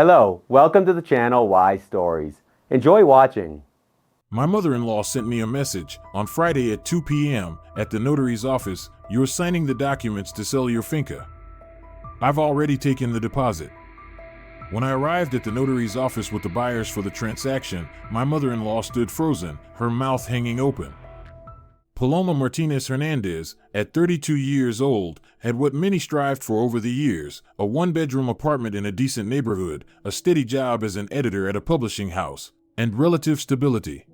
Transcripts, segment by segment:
Hello, welcome to the channel Why Stories. Enjoy watching. My mother-in-law sent me a message on Friday at 2 p.m. at the notary's office. You're signing the documents to sell your finca. I've already taken the deposit. When I arrived at the notary's office with the buyers for the transaction, my mother-in-law stood frozen, her mouth hanging open. Paloma Martinez Hernandez, at 32 years old, had what many strived for over the years: a one-bedroom apartment in a decent neighborhood, a steady job as an editor at a publishing house, and relative stability.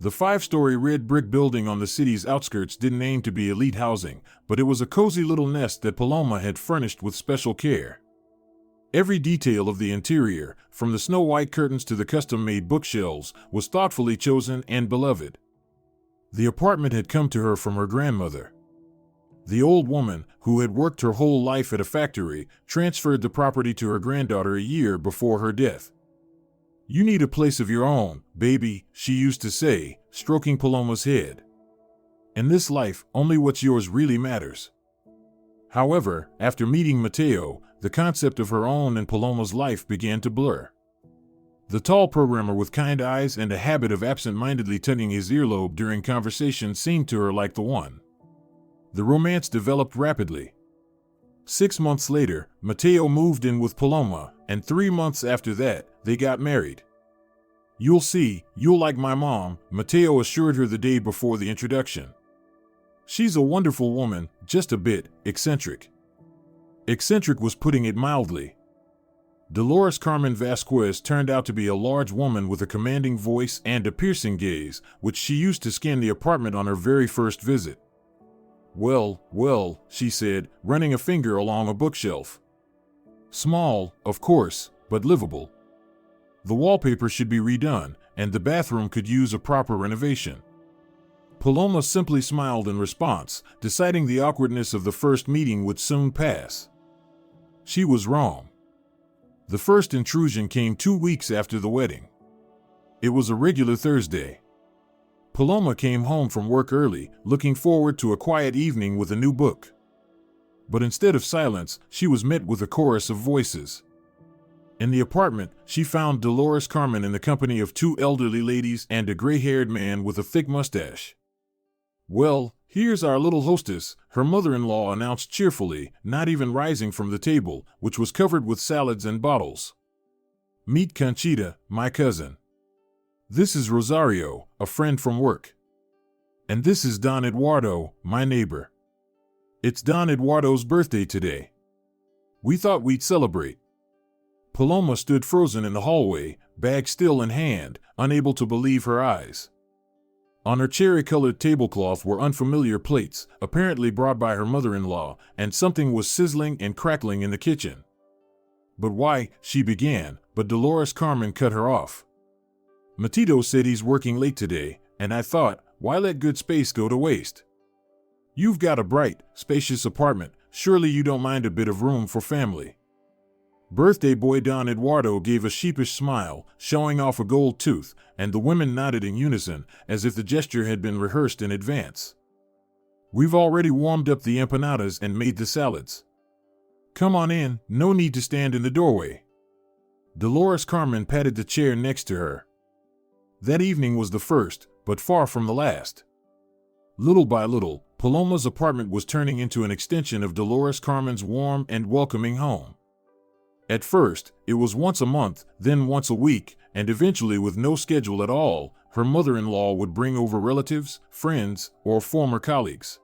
The 5-story red brick building on the city's outskirts didn't aim to be elite housing, but it was a cozy little nest that Paloma had furnished with special care. Every detail of the interior, from the snow-white curtains to the custom-made bookshelves, was thoughtfully chosen and beloved. The apartment had come to her from her grandmother. The old woman, who had worked her whole life at a factory, transferred the property to her granddaughter a year before her death. "You need a place of your own, baby," she used to say, stroking Paloma's head. "In this life, only what's yours really matters." However, after meeting Matteo, the concept of her own and Paloma's life began to blur. The tall programmer with kind eyes and a habit of absent-mindedly tugging his earlobe during conversation seemed to her like the one. The romance developed rapidly. 6 months later, Matteo moved in with Paloma, and 3 months after that, they got married. "You'll see, you'll like my mom," Matteo assured her the day before the introduction. "She's a wonderful woman, just a bit eccentric." Eccentric was putting it mildly. Dolores Carmen Vasquez turned out to be a large woman with a commanding voice and a piercing gaze, which she used to scan the apartment on her very first visit. Well, she said, running a finger along a bookshelf. "Small, of course, but livable. The wallpaper should be redone, and the bathroom could use a proper renovation." Paloma simply smiled in response, deciding the awkwardness of the first meeting would soon pass. She was wrong. The first intrusion came 2 weeks after the wedding. It was a regular Thursday. Paloma came home from work early, looking forward to a quiet evening with a new book. But instead of silence, she was met with a chorus of voices. In the apartment, she found Dolores Carmen in the company of 2 elderly ladies and a gray-haired man with a thick mustache. "Well, here's our little hostess," her mother-in-law announced cheerfully, not even rising from the table, which was covered with salads and bottles. "Meet Conchita, my cousin. This is Rosario, a friend from work. And this is Don Eduardo, my neighbor. It's Don Eduardo's birthday today. We thought we'd celebrate." Paloma stood frozen in the hallway, bag still in hand, unable to believe her eyes. On her cherry-colored tablecloth were unfamiliar plates, apparently brought by her mother-in-law, and something was sizzling and crackling in the kitchen. "But why," she began, but Dolores Carmen cut her off. "Matteo said he's working late today, and I thought, why let good space go to waste? You've got a bright, spacious apartment, surely you don't mind a bit of room for family." Birthday boy Don Eduardo gave a sheepish smile, showing off a gold tooth, and the women nodded in unison, as if the gesture had been rehearsed in advance. "We've already warmed up the empanadas and made the salads. Come on in, no need to stand in the doorway." Dolores Carmen patted the chair next to her. That evening was the first, but far from the last. Little by little, Paloma's apartment was turning into an extension of Dolores Carmen's warm and welcoming home. At first, it was once a month, then once a week, and eventually with no schedule at all, her mother-in-law would bring over relatives, friends, or former colleagues.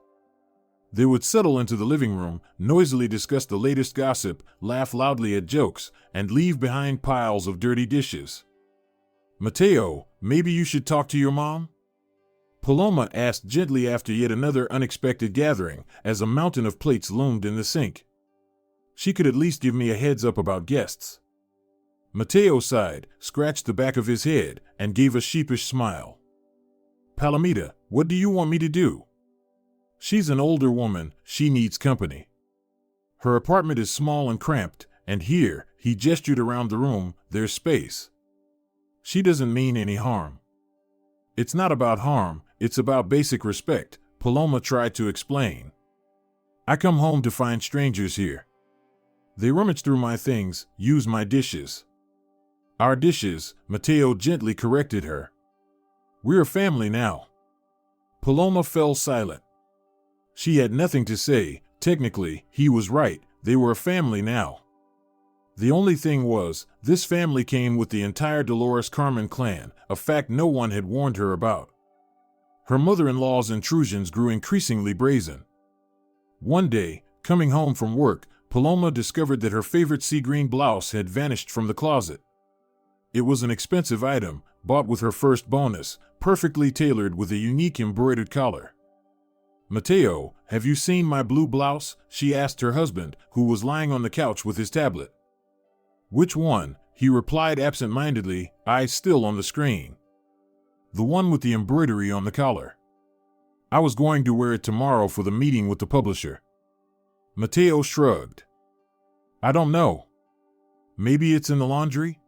They would settle into the living room, noisily discuss the latest gossip, laugh loudly at jokes, and leave behind piles of dirty dishes. "Matteo, maybe you should talk to your mom?" Paloma asked gently after yet another unexpected gathering, as a mountain of plates loomed in the sink. "She could at least give me a heads up about guests." Matteo sighed, scratched the back of his head, and gave a sheepish smile. "Palomita, what do you want me to do? She's an older woman, she needs company. Her apartment is small and cramped, and here," he gestured around the room, "there's space. She doesn't mean any harm." "It's not about harm, it's about basic respect," Paloma tried to explain. "I come home to find strangers here. They rummaged through my things, used my dishes. Our dishes, Matteo gently corrected her. We're a family now. Paloma fell silent. She had nothing to say. Technically, he was right. They were a family now. The only thing was, this family came with the entire Dolores Carmen clan, a fact no one had warned her about. Her mother-in-law's intrusions grew increasingly brazen. One day, coming home from work, Paloma discovered that her favorite sea green blouse had vanished from the closet. It was an expensive item, bought with her first bonus, perfectly tailored with a unique embroidered collar. Matteo, have you seen my blue blouse? She asked her husband, who was lying on the couch with his tablet. Which one? He replied absent-mindedly, eyes still on the screen. The one with the embroidery on the collar. I was going to wear it tomorrow for the meeting with the publisher. Matteo shrugged. I don't know. Maybe it's in the laundry?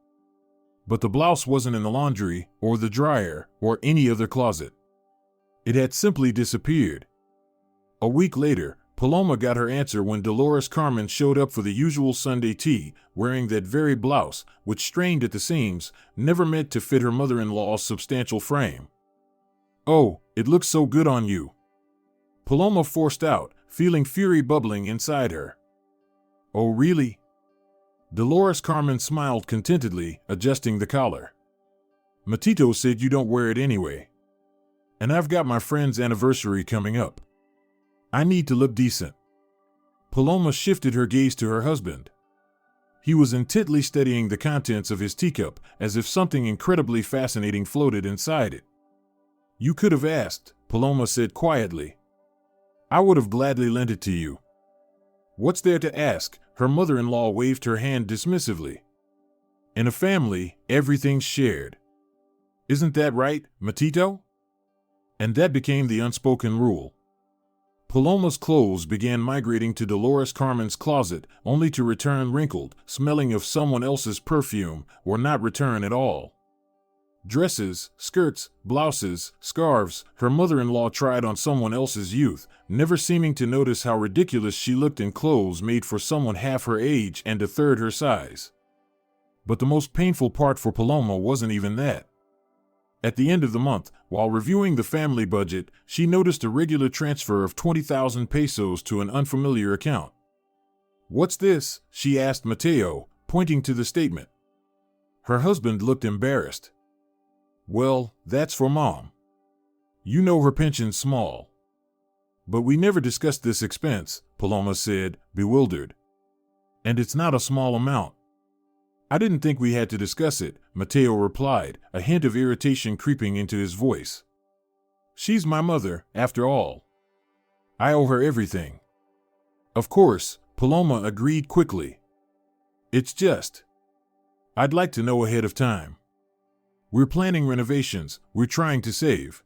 But the blouse wasn't in the laundry, or the dryer, or any other closet. It had simply disappeared. A week later, Paloma got her answer when Dolores Carmen showed up for the usual Sunday tea, wearing that very blouse, which strained at the seams, never meant to fit her mother-in-law's substantial frame. Oh, it looks so good on you. Paloma forced out, feeling fury bubbling inside her. Oh, really? Dolores Carmen smiled contentedly, adjusting the collar. Matteo said you don't wear it anyway. And I've got my friend's anniversary coming up. I need to look decent. Paloma shifted her gaze to her husband. He was intently studying the contents of his teacup, as if something incredibly fascinating floated inside it. You could have asked, Paloma said quietly. I would have gladly lent it to you. What's there to ask? Her mother-in-law waved her hand dismissively. In a family, everything's shared. Isn't that right, Matteo? And that became the unspoken rule. Paloma's clothes began migrating to Dolores Carmen's closet, only to return wrinkled, smelling of someone else's perfume, or not return at all. Dresses, skirts, blouses, scarves, her mother-in-law tried on someone else's youth, never seeming to notice how ridiculous she looked in clothes made for someone half her age and a third her size. But the most painful part for Paloma wasn't even that. At the end of the month, while reviewing the family budget, she noticed a regular transfer of 20,000 pesos to an unfamiliar account. What's this? She asked Matteo, pointing to the statement. Her husband looked embarrassed. Well, that's for Mom. You know her pension's small. But we never discussed this expense, Paloma said, bewildered. And it's not a small amount. I didn't think we had to discuss it, Matteo replied, a hint of irritation creeping into his voice. She's my mother, after all. I owe her everything. Of course, Paloma agreed quickly. It's just. I'd like to know ahead of time. We're planning renovations, we're trying to save.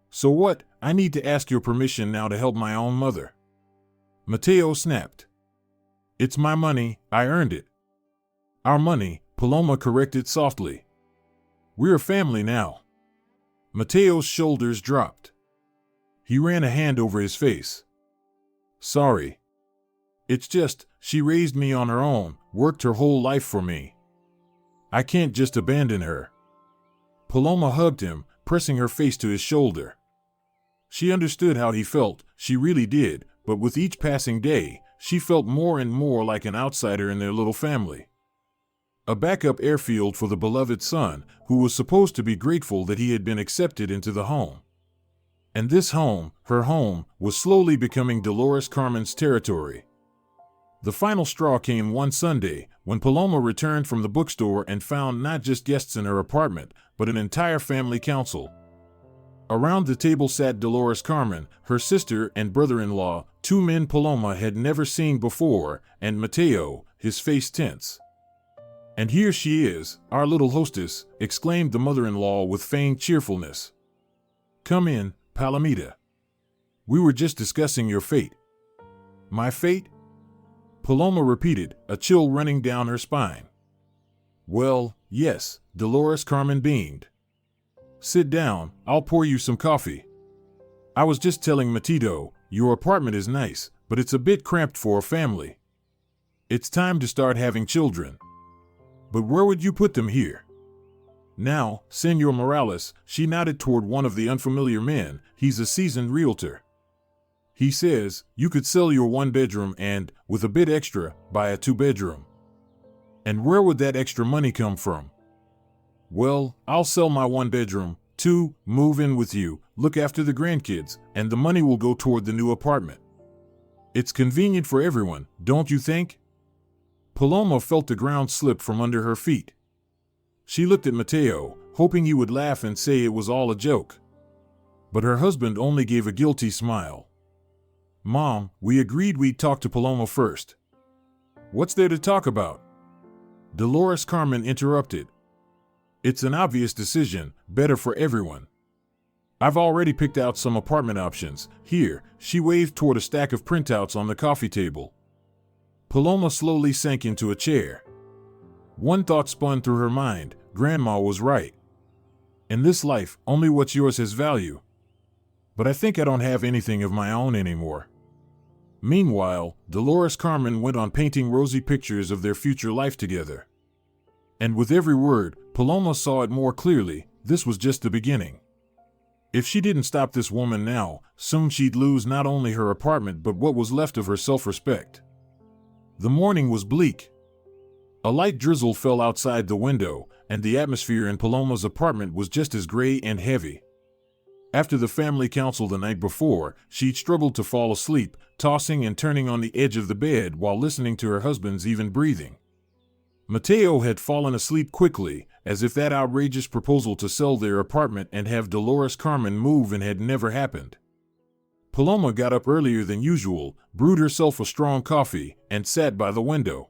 So what? I need to ask your permission now to help my own mother. Matteo snapped. It's my money, I earned it. Our money, Paloma corrected softly. We're a family now. Matteo's shoulders dropped. He ran a hand over his face. Sorry. It's just, she raised me on her own, worked her whole life for me. I can't just abandon her. Paloma hugged him, pressing her face to his shoulder. She understood how he felt, she really did, but with each passing day, she felt more and more like an outsider in their little family. A backup airfield for the beloved son, who was supposed to be grateful that he had been accepted into the home. And this home, her home, was slowly becoming Dolores Carmen's territory. The final straw came one Sunday, when Paloma returned from the bookstore and found not just guests in her apartment, but an entire family council. Around the table sat Dolores Carmen, her sister and brother-in-law, two men Paloma had never seen before, and Matteo, his face tense. And here she is, our little hostess, exclaimed the mother-in-law with feigned cheerfulness. Come in, Palomita. We were just discussing your fate. My fate? Paloma repeated, a chill running down her spine. Well, yes, Dolores Carmen beamed. Sit down, I'll pour you some coffee. I was just telling Matteo, your apartment is nice, but it's a bit cramped for a family. It's time to start having children. But where would you put them here? Now, Senor Morales, she nodded toward one of the unfamiliar men. He's a seasoned realtor. He says, you could sell your 1-bedroom and, with a bit extra, buy a 2-bedroom. And where would that extra money come from? Well, I'll sell my 1-bedroom, 2, move in with you, look after the grandkids, and the money will go toward the new apartment. It's convenient for everyone, don't you think? Paloma felt the ground slip from under her feet. She looked at Matteo, hoping he would laugh and say it was all a joke. But her husband only gave a guilty smile. Mom, we agreed we'd talk to Paloma first. What's there to talk about? Dolores Carmen interrupted. It's an obvious decision, better for everyone. I've already picked out some apartment options. Here, she waved toward a stack of printouts on the coffee table. Paloma slowly sank into a chair. One thought spun through her mind. Grandma was right. In this life, only what's yours has value. But I think I don't have anything of my own anymore. Meanwhile, Dolores Carmen went on painting rosy pictures of their future life together. And with every word, Paloma saw it more clearly. This was just the beginning. If she didn't stop this woman now, soon she'd lose not only her apartment but what was left of her self-respect. The morning was bleak. A light drizzle fell outside the window, and the atmosphere in Paloma's apartment was just as gray and heavy. After the family council the night before, she'd struggled to fall asleep, tossing and turning on the edge of the bed while listening to her husband's even breathing. Matteo had fallen asleep quickly, as if that outrageous proposal to sell their apartment and have Dolores Carmen move in had never happened. Paloma got up earlier than usual, brewed herself a strong coffee, and sat by the window.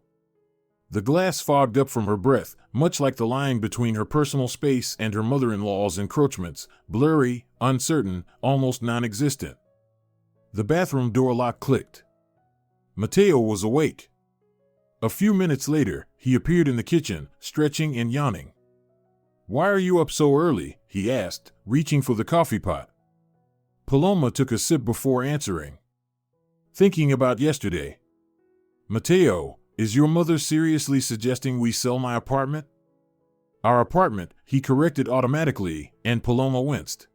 The glass fogged up from her breath, much like the line between her personal space and her mother-in-law's encroachments, blurry, uncertain, almost non-existent. The bathroom door lock clicked. Matteo was awake. A few minutes later, he appeared in the kitchen, stretching and yawning. "Why are you up so early?" he asked, reaching for the coffee pot. Paloma took a sip before answering. "Thinking about yesterday." "Matteo, is your mother seriously suggesting we sell my apartment?" "Our apartment," he corrected automatically, and Paloma winced.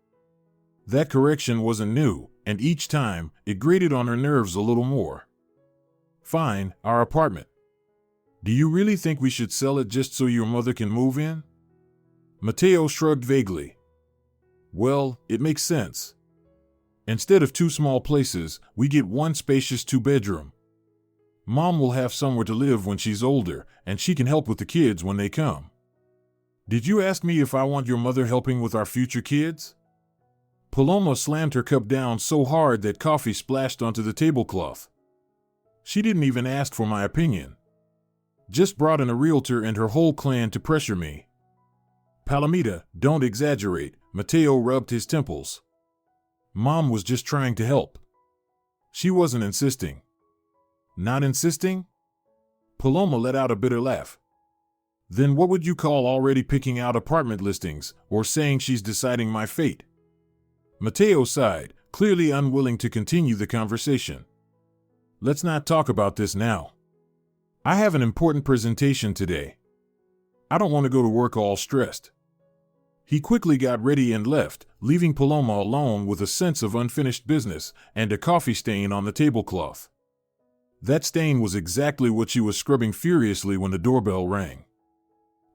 That correction wasn't new, and each time, it grated on her nerves a little more. "Fine, our apartment. Do you really think we should sell it just so your mother can move in?" Matteo shrugged vaguely. "Well, it makes sense. Instead of 2 small places, we get 1 spacious 2-bedroom. Mom will have somewhere to live when she's older, and she can help with the kids when they come." "Did you ask me if I want your mother helping with our future kids?" Paloma slammed her cup down so hard that coffee splashed onto the tablecloth. "She didn't even ask for my opinion. Just brought in a realtor and her whole clan to pressure me." "Palomita, don't exaggerate," Matteo rubbed his temples. "Mom was just trying to help. She wasn't insisting." "Not insisting?" Paloma let out a bitter laugh. "Then what would you call already picking out apartment listings, or saying she's deciding my fate?" Matteo sighed, clearly unwilling to continue the conversation. "Let's not talk about this now. I have an important presentation today. I don't want to go to work all stressed." He quickly got ready and left, leaving Paloma alone with a sense of unfinished business and a coffee stain on the tablecloth. That stain was exactly what she was scrubbing furiously when the doorbell rang.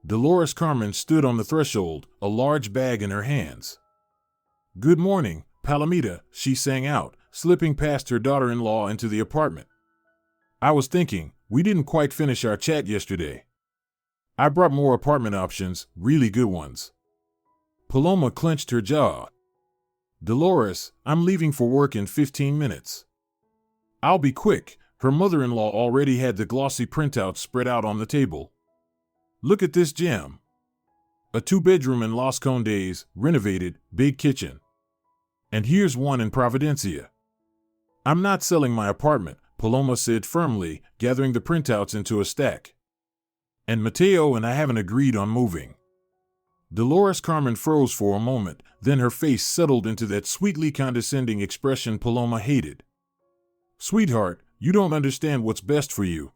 Dolores Carmen stood on the threshold, a large bag in her hands. "Good morning, Palomita," she sang out, slipping past her daughter-in-law into the apartment. "I was thinking, we didn't quite finish our chat yesterday. I brought more apartment options, really good ones." Paloma clenched her jaw. "Dolores, I'm leaving for work in 15 minutes. "I'll be quick." Her mother-in-law already had the glossy printouts spread out on the table. "Look at this gem. A 2-bedroom in Los Condes, renovated, big kitchen. And here's one in Providencia." "I'm not selling my apartment," Paloma said firmly, gathering the printouts into a stack. "And Matteo and I haven't agreed on moving." Dolores Carmen froze for a moment, then her face settled into that sweetly condescending expression Paloma hated. "Sweetheart, you don't understand what's best for you.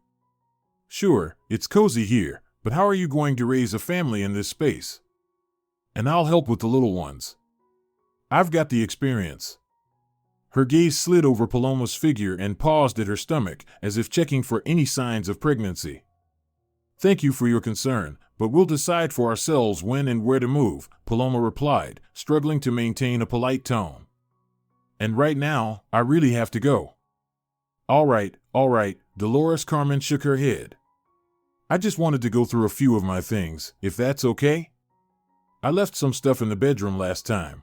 Sure, it's cozy here, but how are you going to raise a family in this space? And I'll help with the little ones. I've got the experience. Her gaze slid over Paloma's figure and paused at her stomach, as if checking for any signs of pregnancy. Thank you for your concern, but we'll decide for ourselves when and where to move, Paloma replied, struggling to maintain a polite tone. And right now, I really have to go. All right, Dolores Carmen shook her head. I just wanted to go through a few of my things, if that's okay? I left some stuff in the bedroom last time.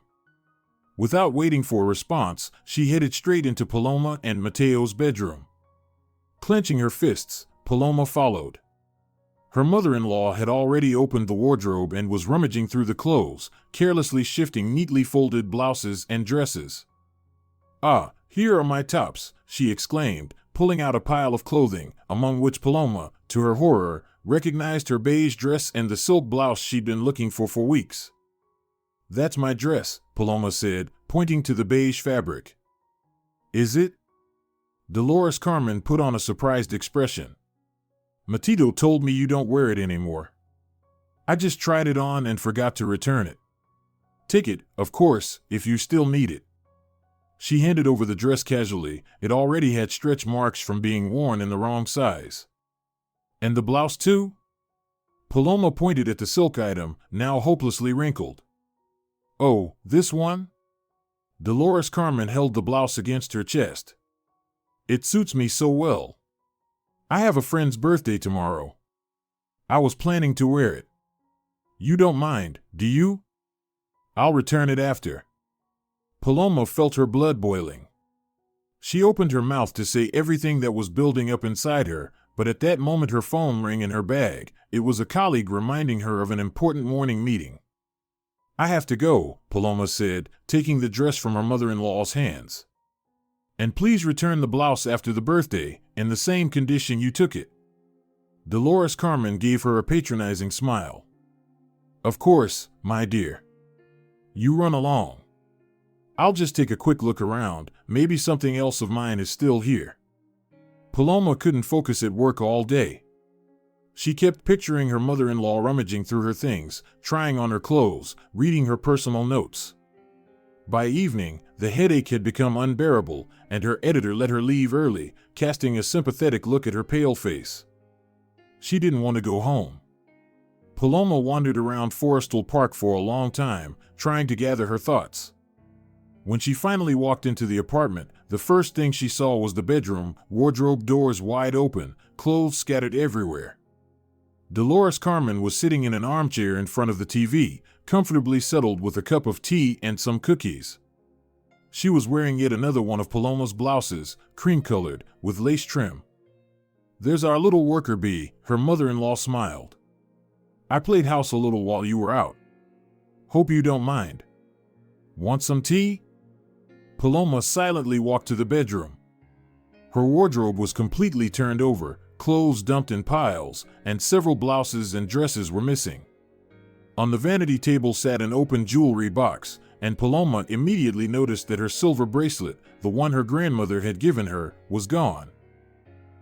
Without waiting for a response, she headed straight into Paloma and Matteo's bedroom. Clenching her fists, Paloma followed. Her mother-in-law had already opened the wardrobe and was rummaging through the clothes, carelessly shifting neatly folded blouses and dresses. Ah, here are my tops, she exclaimed, pulling out a pile of clothing, among which Paloma, to her horror, recognized her beige dress and the silk blouse she'd been looking for weeks. That's my dress, Paloma said, pointing to the beige fabric. Is it? Dolores Carmen put on a surprised expression. Matteo told me you don't wear it anymore. I just tried it on and forgot to return it. Take it, of course, if you still need it. She handed over the dress casually. It already had stretch marks from being worn in the wrong size. And the blouse too? Paloma pointed at the silk item, now hopelessly wrinkled. Oh, this one? Dolores Carmen held the blouse against her chest. It suits me so well. I have a friend's birthday tomorrow. I was planning to wear it. You don't mind, do you? I'll return it after. Paloma felt her blood boiling. She opened her mouth to say everything that was building up inside her, but at that moment her phone rang in her bag. It was a colleague reminding her of an important morning meeting. I have to go, Paloma said, taking the dress from her mother-in-law's hands. And please return the blouse after the birthday, in the same condition you took it. Dolores Carmen gave her a patronizing smile. Of course, my dear. You run along. I'll just take a quick look around, maybe something else of mine is still here. Paloma couldn't focus at work all day. She kept picturing her mother-in-law rummaging through her things, trying on her clothes, reading her personal notes. By evening, the headache had become unbearable, and her editor let her leave early, casting a sympathetic look at her pale face. She didn't want to go home. Paloma wandered around Forestal Park for a long time, trying to gather her thoughts. When she finally walked into the apartment, the first thing she saw was the bedroom, wardrobe doors wide open, clothes scattered everywhere. Dolores Carmen was sitting in an armchair in front of the TV, comfortably settled with a cup of tea and some cookies. She was wearing yet another one of Paloma's blouses, cream-colored, with lace trim. There's our little worker bee, her mother-in-law smiled. I played house a little while you were out. Hope you don't mind. Want some tea? Paloma silently walked to the bedroom. Her wardrobe was completely turned over, clothes dumped in piles, and several blouses and dresses were missing. On the vanity table sat an open jewelry box, and Paloma immediately noticed that her silver bracelet, the one her grandmother had given her, was gone.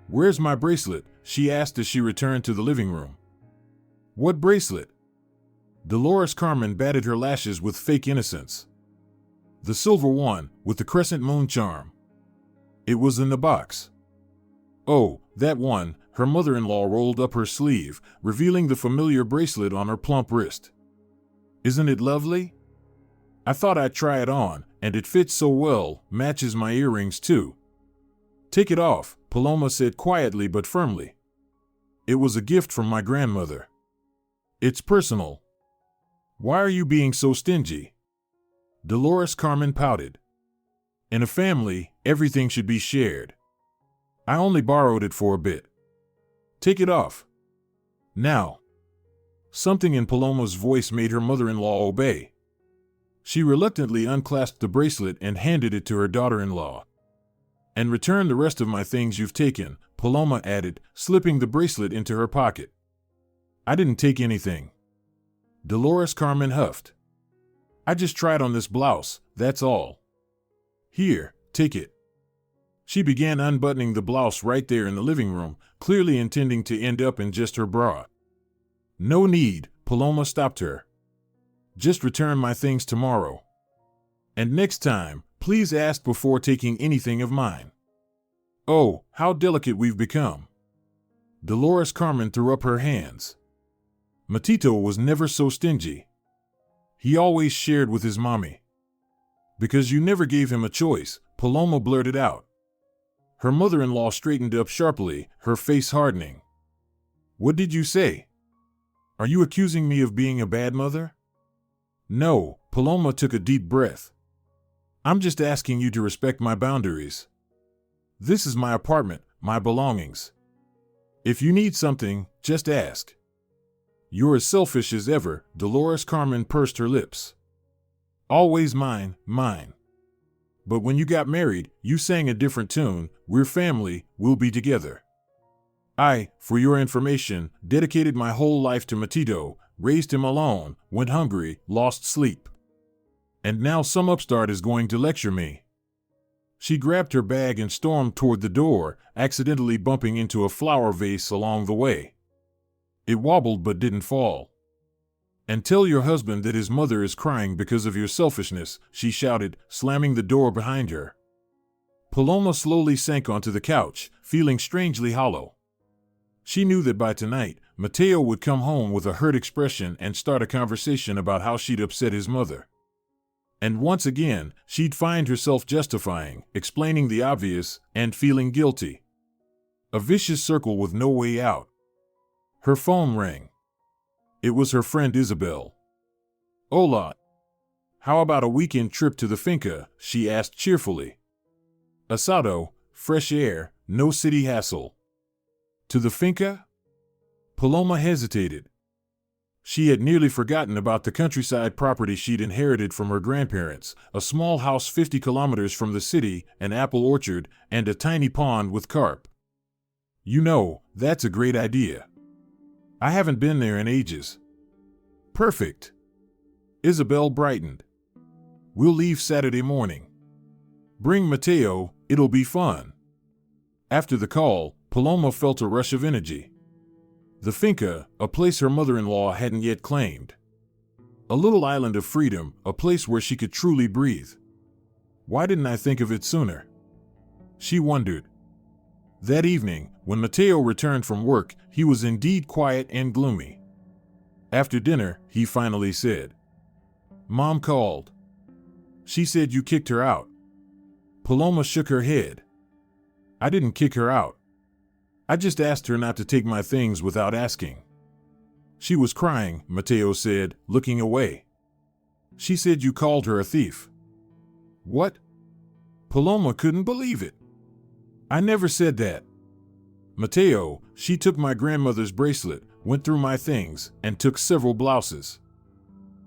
Where's my bracelet? She asked as she returned to the living room. What bracelet? Dolores Carmen batted her lashes with fake innocence. The silver one, with the crescent moon charm. It was in the box. Oh, that one, her mother-in-law rolled up her sleeve, revealing the familiar bracelet on her plump wrist. Isn't it lovely? I thought I'd try it on, and it fits so well, matches my earrings too. Take it off, Paloma said quietly but firmly. It was a gift from my grandmother. It's personal. Why are you being so stingy? Dolores Carmen pouted. In a family, everything should be shared. I only borrowed it for a bit. Take it off. Now. Something in Paloma's voice made her mother-in-law obey. She reluctantly unclasped the bracelet and handed it to her daughter-in-law. And return the rest of my things you've taken, Paloma added, slipping the bracelet into her pocket. I didn't take anything. Dolores Carmen huffed. I just tried on this blouse, that's all. Here, take it. She began unbuttoning the blouse right there in the living room, clearly intending to end up in just her bra. "No need," Paloma stopped her. "Just return my things tomorrow. And next time, please ask before taking anything of mine." "Oh, how delicate we've become." Dolores Carmen threw up her hands. Matteo was never so stingy. He always shared with his mommy. "Because you never gave him a choice," Paloma blurted out. Her mother-in-law straightened up sharply, her face hardening. "What did you say? Are you accusing me of being a bad mother?" "No," Paloma took a deep breath. "I'm just asking you to respect my boundaries. This is my apartment, my belongings. If you need something, just ask." "You're as selfish as ever," Dolores Carmen pursed her lips. "Always mine, mine. But when you got married, you sang a different tune. We're family, we'll be together. I, for your information, dedicated my whole life to Matteo, raised him alone, went hungry, lost sleep. And now some upstart is going to lecture me." She grabbed her bag and stormed toward the door, accidentally bumping into a flower vase along the way. It wobbled but didn't fall. "And tell your husband that his mother is crying because of your selfishness," she shouted, slamming the door behind her. Paloma slowly sank onto the couch, feeling strangely hollow. She knew that by tonight, Matteo would come home with a hurt expression and start a conversation about how she'd upset his mother. And once again, she'd find herself justifying, explaining the obvious, and feeling guilty. A vicious circle with no way out. Her phone rang. It was her friend Isabel. "Hola. How about a weekend trip to the finca?" she asked cheerfully. "Asado, fresh air, no city hassle." "To the finca?" Paloma hesitated. She had nearly forgotten about the countryside property she'd inherited from her grandparents, a small house 50 kilometers from the city, an apple orchard, and a tiny pond with carp. "You know, that's a great idea. I haven't been there in ages." "Perfect." Isabel brightened. "We'll leave Saturday morning. Bring Matteo, it'll be fun." After the call, Paloma felt a rush of energy. The finca, a place her mother-in-law hadn't yet claimed. A little island of freedom, a place where she could truly breathe. Why didn't I think of it sooner? She wondered. That evening, when Matteo returned from work, he was indeed quiet and gloomy. After dinner, he finally said, "Mom called. She said you kicked her out." Paloma shook her head. "I didn't kick her out. I just asked her not to take my things without asking." "She was crying," Matteo said, looking away. "She said you called her a thief." "What?" Paloma couldn't believe it. "I never said that. Matteo, she took my grandmother's bracelet, went through my things, and took several blouses."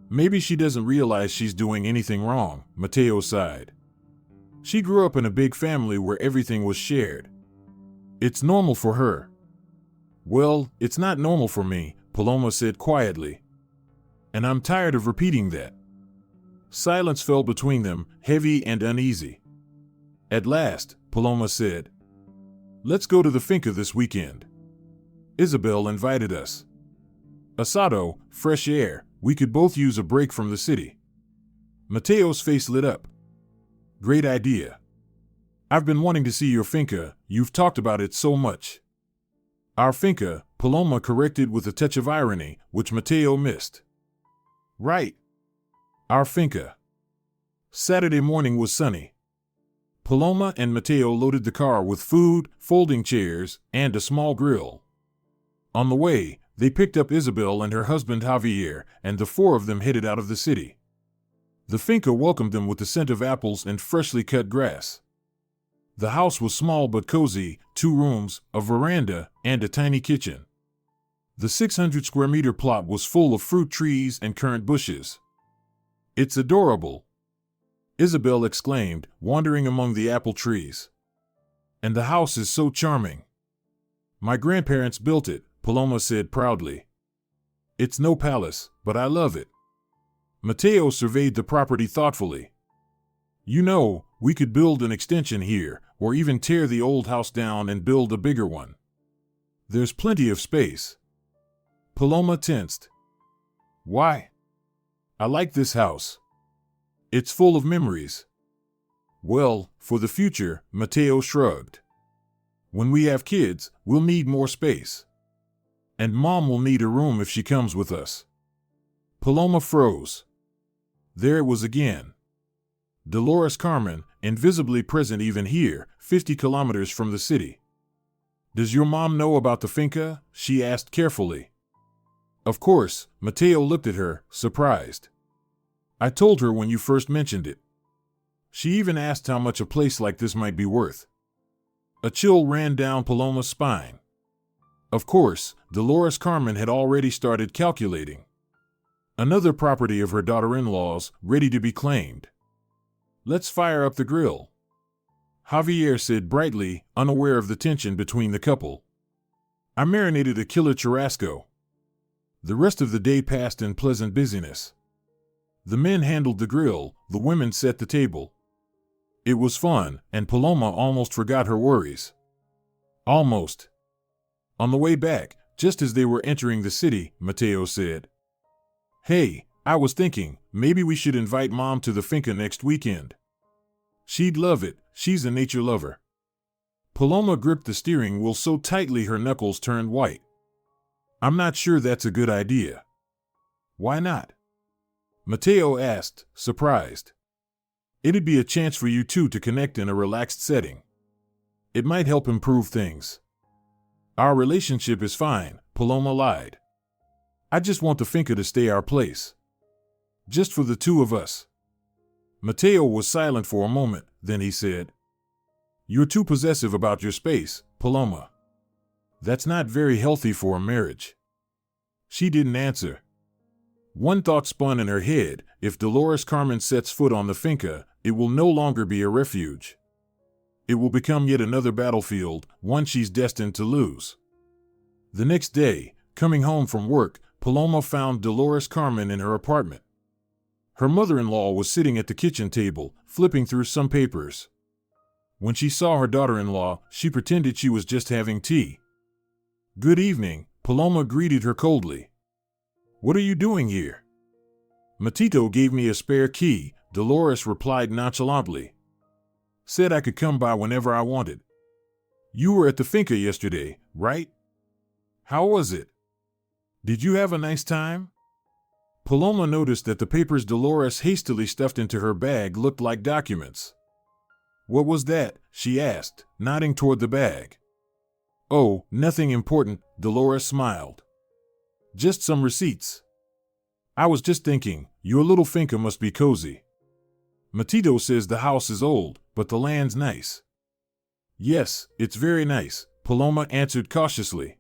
"Maybe she doesn't realize she's doing anything wrong," Matteo sighed. "She grew up in a big family where everything was shared. It's normal for her." "Well, it's not normal for me," Paloma said quietly. "And I'm tired of repeating that." Silence fell between them, heavy and uneasy. At last, Paloma said, "Let's go to the finca this weekend. Isabel invited us. Asado, fresh air, we could both use a break from the city." Matteo's face lit up. "Great idea. I've been wanting to see your finca, you've talked about it so much." "Our finca," Paloma corrected with a touch of irony, which Matteo missed. "Right. Our finca." Saturday morning was sunny. Paloma and Matteo loaded the car with food, folding chairs, and a small grill. On the way, they picked up Isabel and her husband Javier, and the four of them headed out of the city. The finca welcomed them with the scent of apples and freshly cut grass. The house was small but cozy, 2 rooms, a veranda, and a tiny kitchen. The 600 square meter plot was full of fruit trees and currant bushes. "It's adorable," Isabel exclaimed, wandering among the apple trees. "And the house is so charming." "My grandparents built it," Paloma said proudly. "It's no palace, but I love it." Matteo surveyed the property thoughtfully. You know, we could build an extension here, or even tear the old house down and build a bigger one. There's plenty of space. Paloma tensed. Why? I like this house. It's full of memories. Well, for the future, Matteo shrugged. When we have kids, we'll need more space. And Mom will need a room if she comes with us. Paloma froze. There it was again. Dolores Carmen, invisibly present even here, 50 kilometers from the city. Does your mom know about the finca? She asked carefully. Of course, Matteo looked at her, surprised. I told her when you first mentioned it. She even asked how much a place like this might be worth. A chill ran down Paloma's spine. Of course, Dolores Carmen had already started calculating. Another property of her daughter-in-law's, ready to be claimed. Let's fire up the grill, Javier said brightly, unaware of the tension between the couple. I marinated a killer churrasco. The rest of the day passed in pleasant busyness. The men handled the grill, the women set the table. It was fun, and Paloma almost forgot her worries. Almost. On the way back, just as they were entering the city, Matteo said, Hey, I was thinking, maybe we should invite Mom to the finca next weekend. She'd love it, she's a nature lover. Paloma gripped the steering wheel so tightly her knuckles turned white. I'm not sure that's a good idea. Why not? Matteo asked, surprised. It'd be a chance for you two to connect in a relaxed setting. It might help improve things. Our relationship is fine, Paloma lied. I just want the finca to stay our place. Just for the two of us. Matteo was silent for a moment, then he said, You're too possessive about your space, Paloma. That's not very healthy for a marriage. She didn't answer. One thought spun in her head, if Dolores Carmen sets foot on the finca, it will no longer be a refuge. It will become yet another battlefield, one she's destined to lose. The next day, coming home from work, Paloma found Dolores Carmen in her apartment. Her mother-in-law was sitting at the kitchen table, flipping through some papers. When she saw her daughter-in-law, she pretended she was just having tea. Good evening, Paloma greeted her coldly. What are you doing here? Matteo gave me a spare key, Dolores replied nonchalantly. Said I could come by whenever I wanted. You were at the finca yesterday, right? How was it? Did you have a nice time? Paloma noticed that the papers Dolores hastily stuffed into her bag looked like documents. What was that? She asked, nodding toward the bag. Oh, nothing important, Dolores smiled. Just some receipts. I was just thinking, your little finca must be cozy. Matteo says the house is old, but the land's nice. Yes, it's very nice, Paloma answered cautiously.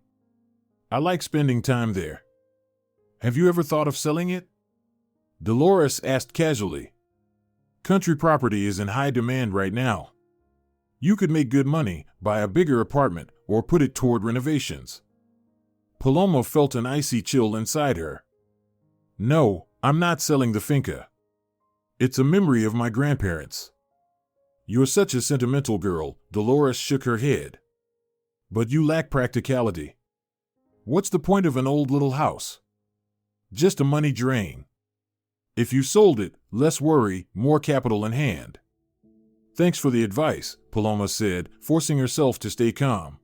I like spending time there. Have you ever thought of selling it? Dolores asked casually. Country property is in high demand right now. You could make good money, buy a bigger apartment, or put it toward renovations. Paloma felt an icy chill inside her. No, I'm not selling the finca. It's a memory of my grandparents. You're such a sentimental girl, Dolores shook her head. But you lack practicality. What's the point of an old little house? Just a money drain. If you sold it, less worry, more capital in hand. Thanks for the advice, Paloma said, forcing herself to stay calm.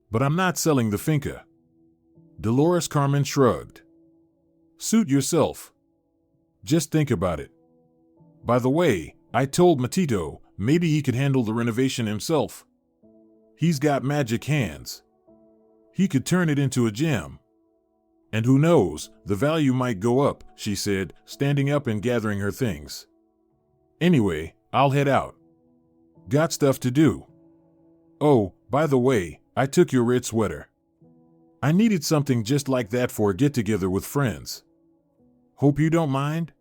But I'm not selling the finca. Dolores Carmen shrugged. Suit yourself. Just think about it. By the way, I told Matteo maybe he could handle the renovation himself. He's got magic hands. He could turn it into a gem. And who knows, the value might go up, she said, standing up and gathering her things. Anyway, I'll head out. Got stuff to do. Oh, by the way, I took your red sweater. I needed something just like that for a get-together with friends. Hope you don't mind?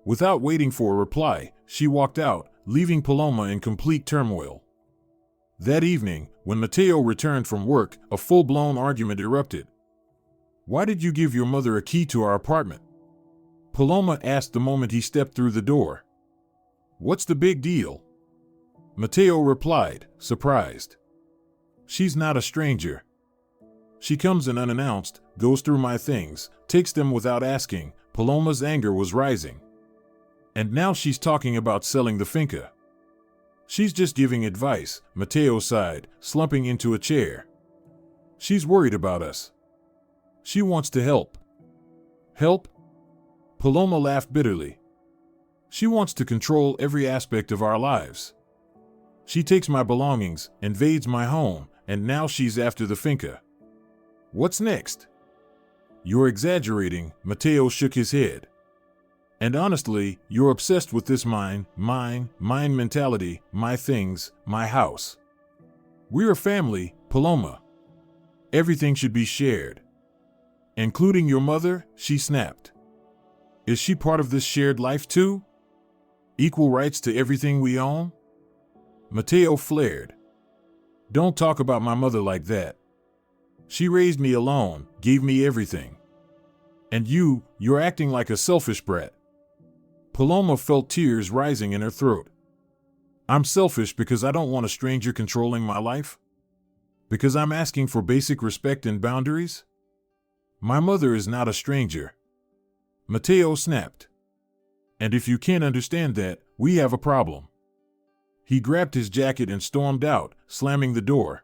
Without waiting for a reply, she walked out, leaving Paloma in complete turmoil. That evening, when Matteo returned from work, a full-blown argument erupted. Why did you give your mother a key to our apartment? Paloma asked the moment he stepped through the door. What's the big deal? Matteo replied, surprised. She's not a stranger. She comes in unannounced, goes through my things, takes them without asking. Paloma's anger was rising. And now she's talking about selling the finca. She's just giving advice, Matteo sighed, slumping into a chair. She's worried about us. She wants to help. Help? Paloma laughed bitterly. She wants to control every aspect of our lives. She takes my belongings, invades my home, and now she's after the finca. What's next? You're exaggerating, Matteo shook his head. And honestly, you're obsessed with this mine mentality, my things, my house. We're a family, Paloma. Everything should be shared. Including your mother, she snapped. Is she part of this shared life too? Equal rights to everything we own? Matteo flared. Don't talk about my mother like that. She raised me alone, gave me everything. And you're acting like a selfish brat. Paloma felt tears rising in her throat. I'm selfish because I don't want a stranger controlling my life? Because I'm asking for basic respect and boundaries? My mother is not a stranger. Matteo snapped. And if you can't understand that, we have a problem. He grabbed his jacket and stormed out, slamming the door.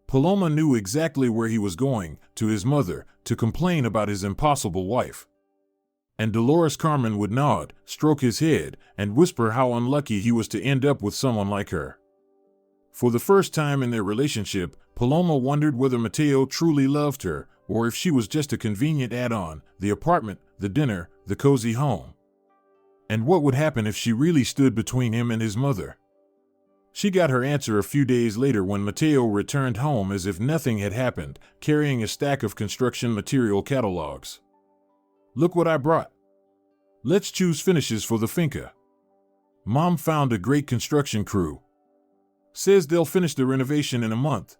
Paloma knew exactly where he was going, to his mother, to complain about his impossible wife. And Dolores Carmen would nod, stroke his head, and whisper how unlucky he was to end up with someone like her. For the first time in their relationship, Paloma wondered whether Matteo truly loved her, or if she was just a convenient add-on, the apartment, the dinner, the cozy home. And what would happen if she really stood between him and his mother? She got her answer a few days later when Matteo returned home as if nothing had happened, carrying a stack of construction material catalogs. Look what I brought. Let's choose finishes for the finca. Mom found a great construction crew. Says they'll finish the renovation in a month.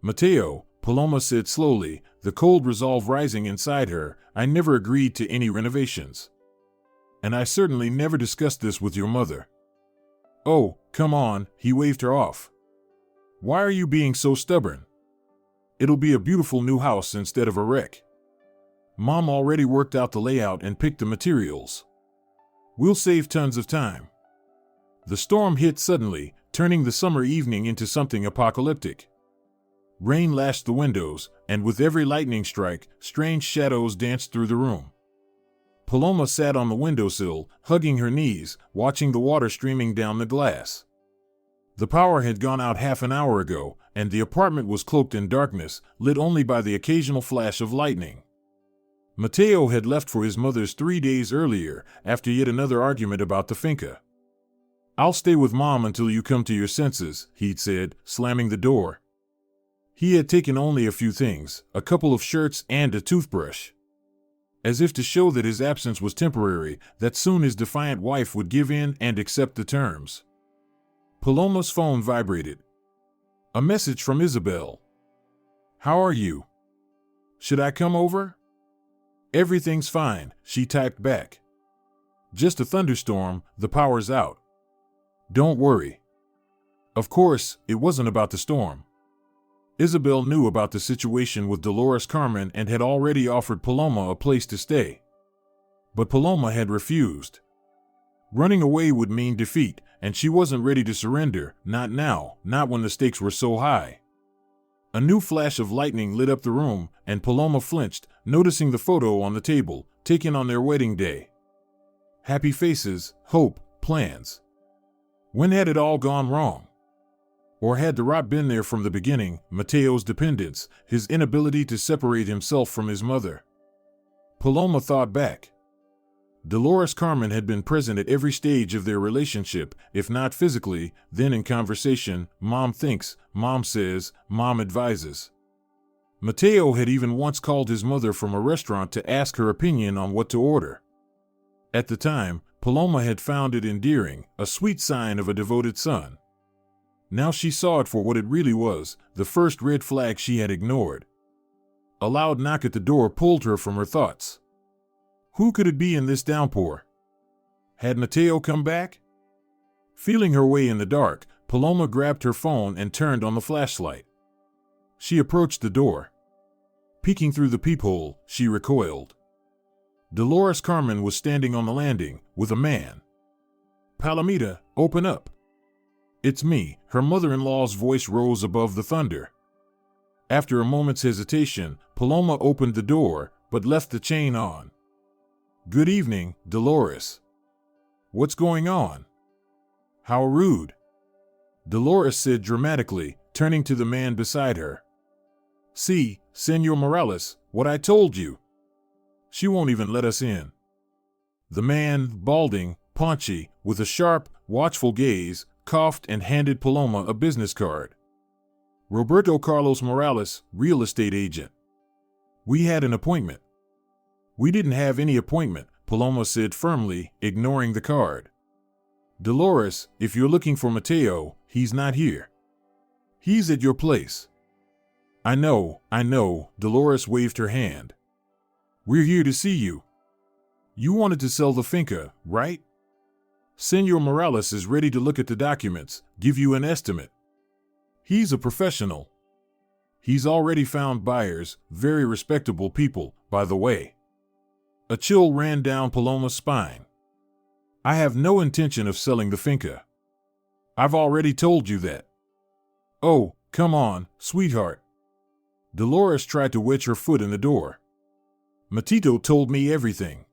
Matteo, Paloma said slowly, the cold resolve rising inside her, I never agreed to any renovations. And I certainly never discussed this with your mother. Oh, come on, he waved her off. Why are you being so stubborn? It'll be a beautiful new house instead of a wreck. Mom already worked out the layout and picked the materials. We'll save tons of time. The storm hit suddenly, turning the summer evening into something apocalyptic. Rain lashed the windows, and with every lightning strike, strange shadows danced through the room. Paloma sat on the windowsill, hugging her knees, watching the water streaming down the glass. The power had gone out half an hour ago, and the apartment was cloaked in darkness, lit only by the occasional flash of lightning. Matteo had left for his mother's 3 days earlier, after yet another argument about the finca. I'll stay with Mom until you come to your senses, he'd said, slamming the door. He had taken only a few things, a couple of shirts and a toothbrush. As if to show that his absence was temporary, that soon his defiant wife would give in and accept the terms. Paloma's phone vibrated. A message from Isabel. How are you? Should I come over? Everything's fine, she typed back. Just a thunderstorm, the power's out. Don't worry. Of course, it wasn't about the storm. Isabel knew about the situation with Dolores Carmen and had already offered Paloma a place to stay. But Paloma had refused. Running away would mean defeat, and she wasn't ready to surrender, not now, not when the stakes were so high. A new flash of lightning lit up the room, and Paloma flinched, noticing the photo on the table, taken on their wedding day. Happy faces, hope, plans. When had it all gone wrong? Or had the rot been there from the beginning, Matteo's dependence, his inability to separate himself from his mother? Paloma thought back. Dolores Carmen had been present at every stage of their relationship, if not physically, then in conversation, Mom thinks, Mom says, Mom advises. Matteo had even once called his mother from a restaurant to ask her opinion on what to order. At the time, Paloma had found it endearing, a sweet sign of a devoted son. Now she saw it for what it really was, the first red flag she had ignored. A loud knock at the door pulled her from her thoughts. Who could it be in this downpour? Had Matteo come back? Feeling her way in the dark, Paloma grabbed her phone and turned on the flashlight. She approached the door. Peeking through the peephole, she recoiled. Dolores Carmen was standing on the landing, with a man. "Palomita, open up." "It's me," her mother-in-law's voice rose above the thunder. After a moment's hesitation, Paloma opened the door, but left the chain on. "Good evening, Dolores." "What's going on?" "How rude," Dolores said dramatically, turning to the man beside her. "See, Senor Morales, what I told you. She won't even let us in." The man, balding, paunchy, with a sharp, watchful gaze, coughed and handed Paloma a business card. "Roberto Carlos Morales, real estate agent. We had an appointment." "We didn't have any appointment," Paloma said firmly, ignoring the card. "Dolores, if you're looking for Matteo, he's not here. He's at your place." I know, Dolores waved her hand. "We're here to see you. You wanted to sell the finca, right? Senor Morales is ready to look at the documents, give you an estimate. He's a professional. He's already found buyers, very respectable people, by the way." A chill ran down Paloma's spine. "I have no intention of selling the finca. I've already told you that." "Oh, come on, sweetheart." Dolores tried to wedge her foot in the door. "Matteo told me everything.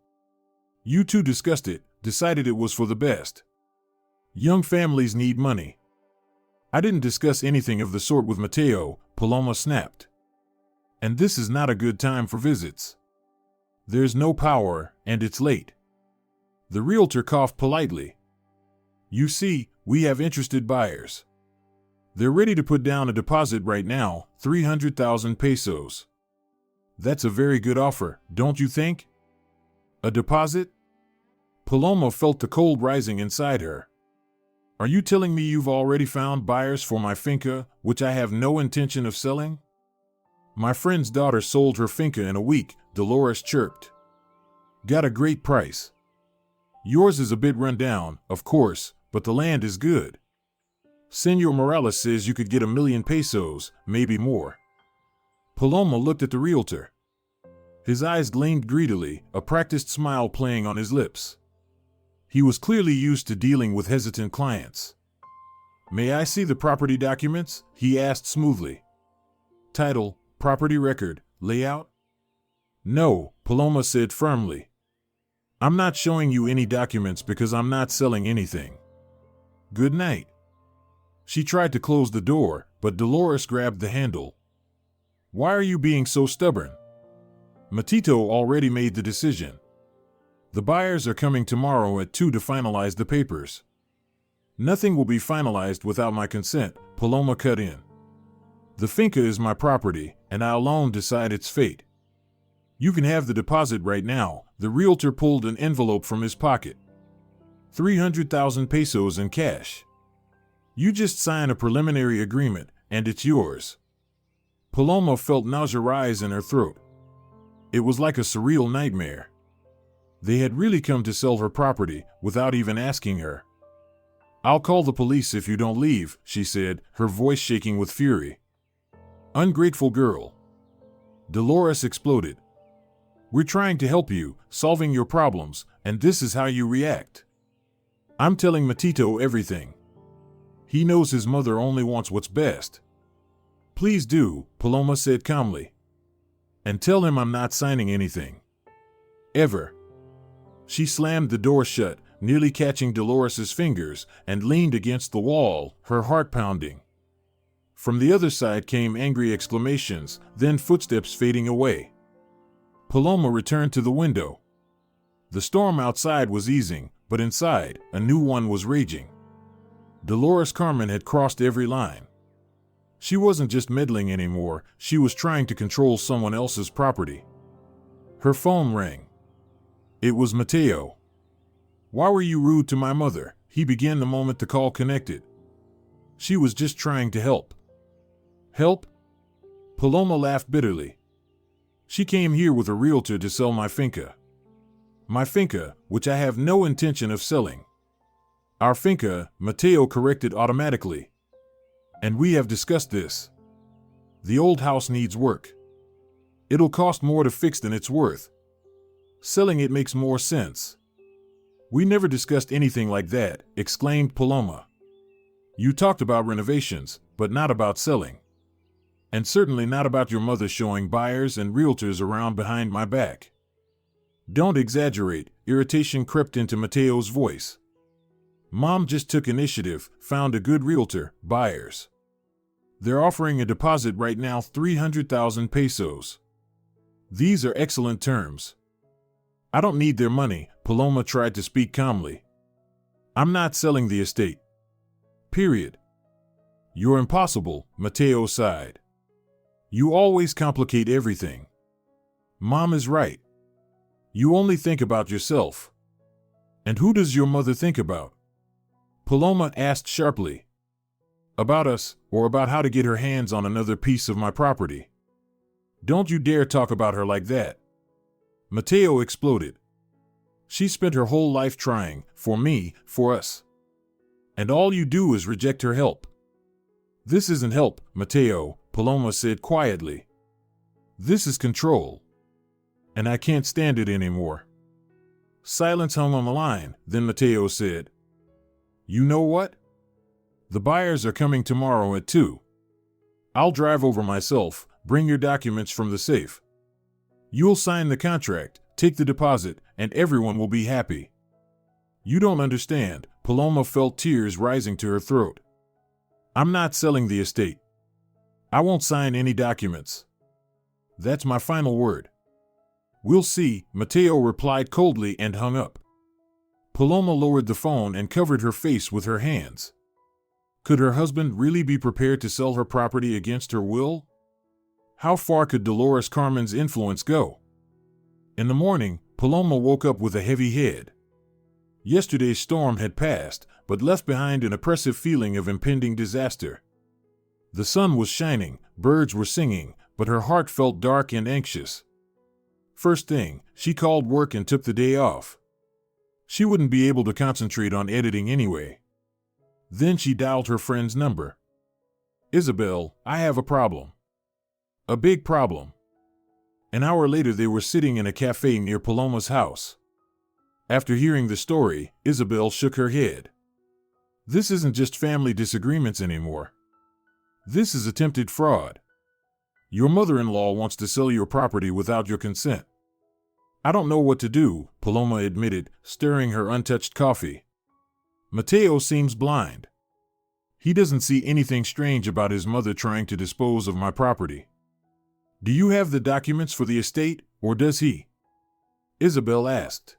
You two discussed it, decided it was for the best. Young families need money." "I didn't discuss anything of the sort with Matteo," Paloma snapped. "And this is not a good time for visits. There's no power, and it's late." The realtor coughed politely. "You see, we have interested buyers. They're ready to put down a deposit right now, 300,000 pesos. That's a very good offer, don't you think?" "A deposit?" Paloma felt the cold rising inside her. "Are you telling me you've already found buyers for my finca, which I have no intention of selling?" "My friend's daughter sold her finca in a week," Dolores chirped. "Got a great price. Yours is a bit run down, of course, but the land is good. Senor Morales says you could get 1,000,000 pesos, maybe more." Paloma looked at the realtor. His eyes gleamed greedily, a practiced smile playing on his lips. He was clearly used to dealing with hesitant clients. "May I see the property documents?" he asked smoothly. "Title, property record, layout?" "No," Paloma said firmly. "I'm not showing you any documents because I'm not selling anything. Good night." She tried to close the door, but Dolores grabbed the handle. "Why are you being so stubborn? Matteo already made the decision. The buyers are coming tomorrow at 2 to finalize the papers." "Nothing will be finalized without my consent," Paloma cut in. "The finca is my property, and I alone decide its fate. You can have the deposit right now." The realtor pulled an envelope from his pocket. 300,000 pesos in cash. "You just sign a preliminary agreement, and it's yours." Paloma felt nausea rise in her throat. It was like a surreal nightmare. They had really come to sell her property, without even asking her. "I'll call the police if you don't leave," she said, her voice shaking with fury. "Ungrateful girl." Dolores exploded. "We're trying to help you, solving your problems, and this is how you react. I'm telling Matteo everything. He knows his mother only wants what's best." "Please do," Paloma said calmly. "And tell him I'm not signing anything. Ever." She slammed the door shut, nearly catching Dolores's fingers, and leaned against the wall, her heart pounding. From the other side came angry exclamations, then footsteps fading away. Paloma returned to the window. The storm outside was easing, but inside, a new one was raging. Dolores Carmen had crossed every line. She wasn't just meddling anymore, she was trying to control someone else's property. Her phone rang. It was Matteo. "Why were you rude to my mother?" he began the moment the call connected. "She was just trying to help." "Help?" Paloma laughed bitterly. "She came here with a realtor to sell my finca. My finca, which I have no intention of selling. Our finca, Matteo corrected automatically. And we have discussed this. The old house needs work. It'll cost more to fix than it's worth. Selling it makes more sense. We never discussed anything like that, exclaimed Paloma. You talked about renovations, but not about selling. And certainly not about your mother showing buyers and realtors around behind my back. Don't exaggerate, irritation crept into Matteo's voice. Mom just took initiative, found a good realtor, buyers. They're offering a deposit right now, 300,000 pesos. These are excellent terms. I don't need their money, Paloma tried to speak calmly. I'm not selling the estate. Period. You're impossible, Matteo sighed. You always complicate everything. Mom is right. You only think about yourself. And who does your mother think about? Paloma asked sharply. About us, or about how to get her hands on another piece of my property. Don't you dare talk about her like that. Matteo exploded. She spent her whole life trying, for me, for us. And all you do is reject her help. This isn't help, Matteo, Paloma said quietly. This is control. And I can't stand it anymore. Silence hung on the line, then Matteo said, You know what? The buyers are coming tomorrow at 2. I'll drive over myself, bring your documents from the safe. You'll sign the contract, take the deposit, and everyone will be happy. You don't understand, Paloma felt tears rising to her throat. I'm not selling the estate. I won't sign any documents. That's my final word. We'll see, Matteo replied coldly and hung up. Paloma lowered the phone and covered her face with her hands. Could her husband really be prepared to sell her property against her will? How far could Dolores Carmen's influence go? In the morning, Paloma woke up with a heavy head. Yesterday's storm had passed, but left behind an oppressive feeling of impending disaster. The sun was shining, birds were singing, but her heart felt dark and anxious. First thing, she called work and took the day off. She wouldn't be able to concentrate on editing anyway. Then she dialed her friend's number. Isabel, I have a problem. A big problem. An hour later they were sitting in a cafe near Paloma's house. After hearing the story, Isabel shook her head. This isn't just family disagreements anymore. This is attempted fraud. Your mother-in-law wants to sell your property without your consent. I don't know what to do, Paloma admitted, stirring her untouched coffee. Matteo seems blind. He doesn't see anything strange about his mother trying to dispose of my property. Do you have the documents for the estate, or does he? Isabel asked.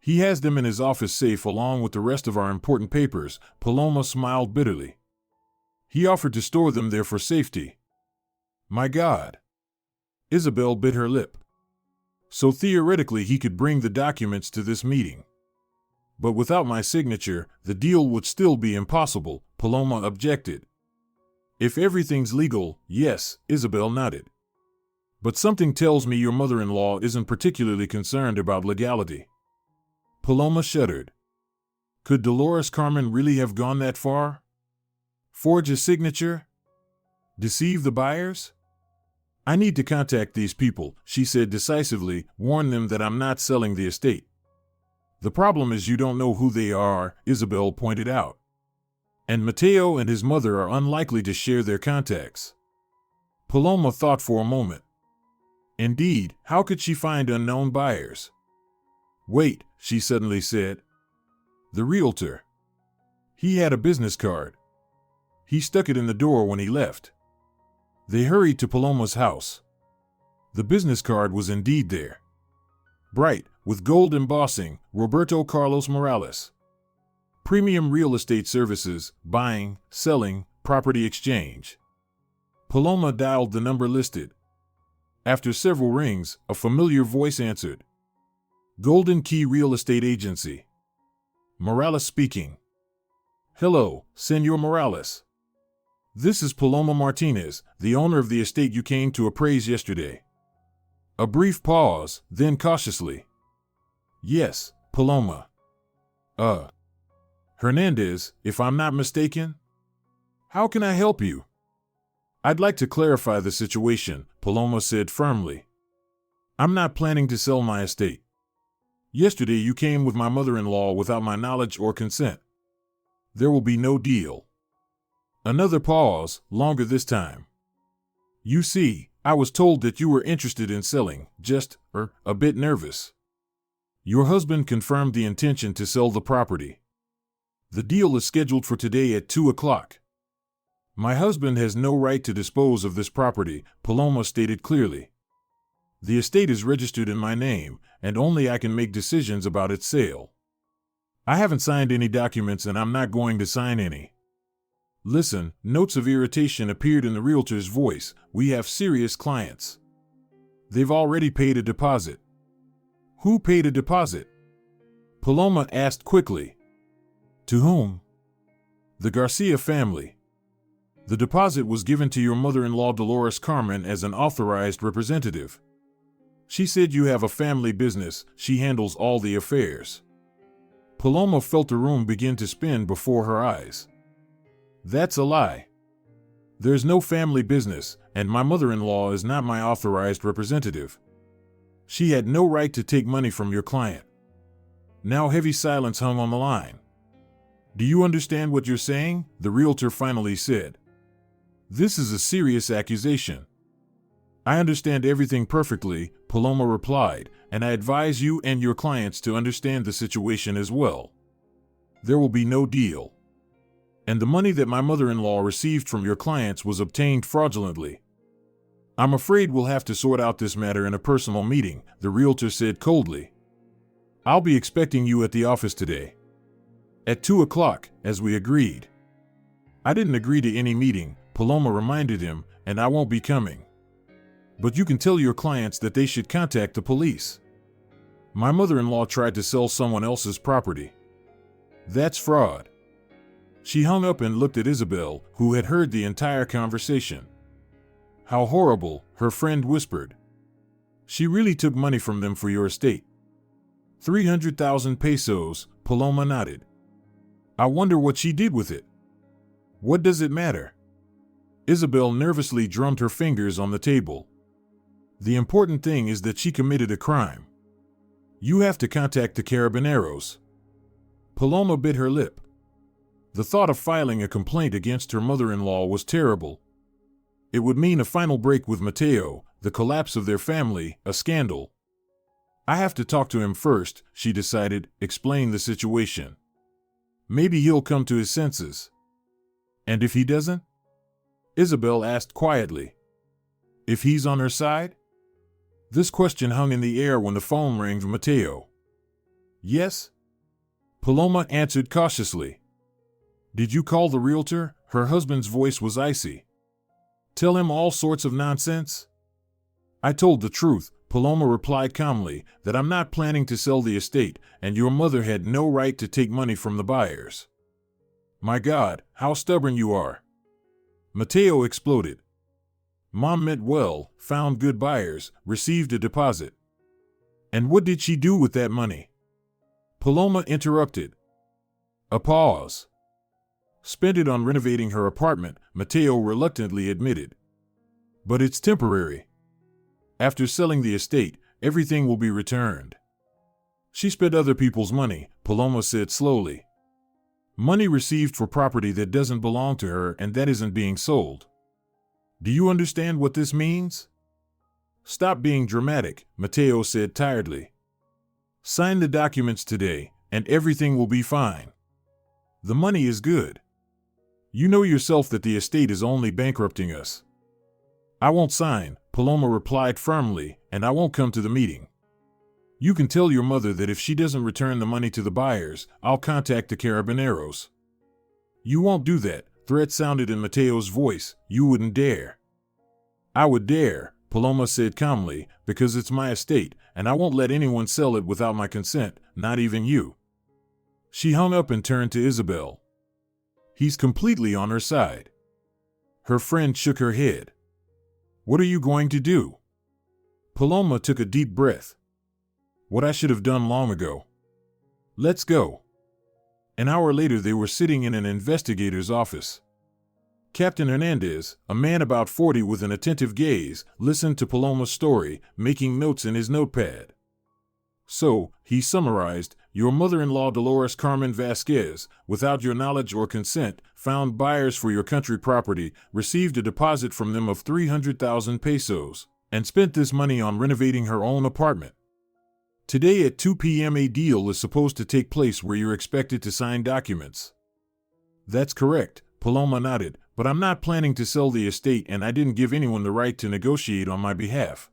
He has them in his office safe along with the rest of our important papers, Paloma smiled bitterly. He offered to store them there for safety. My God. Isabel bit her lip. So theoretically he could bring the documents to this meeting. But without my signature, the deal would still be impossible, Paloma objected. If everything's legal, yes, Isabel nodded. But something tells me your mother-in-law isn't particularly concerned about legality. Paloma shuddered. Could Dolores Carmen really have gone that far? Forge a signature? Deceive the buyers? I need to contact these people, she said decisively, warn them that I'm not selling the estate. The problem is you don't know who they are, Isabel pointed out. And Matteo and his mother are unlikely to share their contacts. Paloma thought for a moment. Indeed, how could she find unknown buyers? Wait, she suddenly said. The realtor. He had a business card. He stuck it in the door when he left. They hurried to Paloma's house. The business card was indeed there. Bright, with gold embossing, Roberto Carlos Morales. Premium real estate services, buying, selling, property exchange. Paloma dialed the number listed. After several rings, a familiar voice answered. Golden Key Real Estate Agency. Morales speaking. Hello, Senor Morales. This is Paloma Martinez, the owner of the estate you came to appraise yesterday. A brief pause, then cautiously. Yes, Paloma. Hernandez, if I'm not mistaken? How can I help you? I'd like to clarify the situation, Paloma said firmly. I'm not planning to sell my estate. Yesterday you came with my mother-in-law without my knowledge or consent. There will be no deal. Another pause, longer this time. You see, I was told that you were interested in selling, just, a bit nervous. Your husband confirmed the intention to sell the property. The deal is scheduled for today at 2 o'clock. My husband has no right to dispose of this property, Paloma stated clearly. The estate is registered in my name, and only I can make decisions about its sale. I haven't signed any documents and I'm not going to sign any. Listen, notes of irritation appeared in the realtor's voice. We have serious clients. They've already paid a deposit. Who paid a deposit? Paloma asked quickly. To whom? The Garcia family. The deposit was given to your mother-in-law Dolores Carmen as an authorized representative. She said you have a family business, she handles all the affairs. Paloma felt the room begin to spin before her eyes. That's a lie. There's no family business, and my mother-in-law is not my authorized representative. She had no right to take money from your client. Now heavy silence hung on the line. Do you understand what you're saying? The realtor finally said. This is a serious accusation. I understand everything perfectly, Paloma replied, and I advise you and your clients to understand the situation as well. There will be no deal. And the money that my mother-in-law received from your clients was obtained fraudulently. I'm afraid we'll have to sort out this matter in a personal meeting, the realtor said coldly. I'll be expecting you at the office today. At 2 o'clock, as we agreed. I didn't agree to any meeting, Paloma reminded him, and I won't be coming. But you can tell your clients that they should contact the police. My mother-in-law tried to sell someone else's property. That's fraud. She hung up and looked at Isabel, who had heard the entire conversation. How horrible, her friend whispered. She really took money from them for your estate. 300,000 pesos, Paloma nodded. I wonder what she did with it. What does it matter? Isabel nervously drummed her fingers on the table. The important thing is that she committed a crime. You have to contact the carabineros. Paloma bit her lip. The thought of filing a complaint against her mother-in-law was terrible. It would mean a final break with Matteo, the collapse of their family, a scandal. I have to talk to him first, she decided, explain the situation. Maybe he'll come to his senses. And if he doesn't? Isabel asked quietly. If he's on her side? This question hung in the air when the phone rang from Matteo. Yes? Paloma answered cautiously. Did you call the realtor? Her husband's voice was icy. Tell him all sorts of nonsense? I told the truth, Paloma replied calmly, that I'm not planning to sell the estate, and your mother had no right to take money from the buyers. My God, how stubborn you are. Matteo exploded. Mom meant well, found good buyers, received a deposit. And what did she do with that money? Paloma interrupted. A pause. Spent it on renovating her apartment, Matteo reluctantly admitted. But it's temporary. After selling the estate, everything will be returned. She spent other people's money, Paloma said slowly. Money received for property that doesn't belong to her and that isn't being sold. Do you understand what this means? Stop being dramatic, Matteo said tiredly. Sign the documents today, and everything will be fine. The money is good. You know yourself that the estate is only bankrupting us. I won't sign, Paloma replied firmly, and I won't come to the meeting. You can tell your mother that if she doesn't return the money to the buyers, I'll contact the carabineros. You won't do that, threat sounded in Matteo's voice. You wouldn't dare. I would dare, Paloma said calmly, because it's my estate, and I won't let anyone sell it without my consent, not even you. She hung up and turned to Isabel. He's completely on her side. Her friend shook her head. What are you going to do? Paloma took a deep breath. What I should have done long ago. Let's go. An hour later, they were sitting in an investigator's office. Captain Hernandez, a man about 40 with an attentive gaze, listened to Paloma's story, making notes in his notepad. So, he summarized, your mother-in-law Dolores Carmen Vasquez, without your knowledge or consent, found buyers for your country property, received a deposit from them of 300,000 pesos, and spent this money on renovating her own apartment. Today at 2 p.m. a deal is supposed to take place where you're expected to sign documents. That's correct, Paloma nodded, but I'm not planning to sell the estate and I didn't give anyone the right to negotiate on my behalf.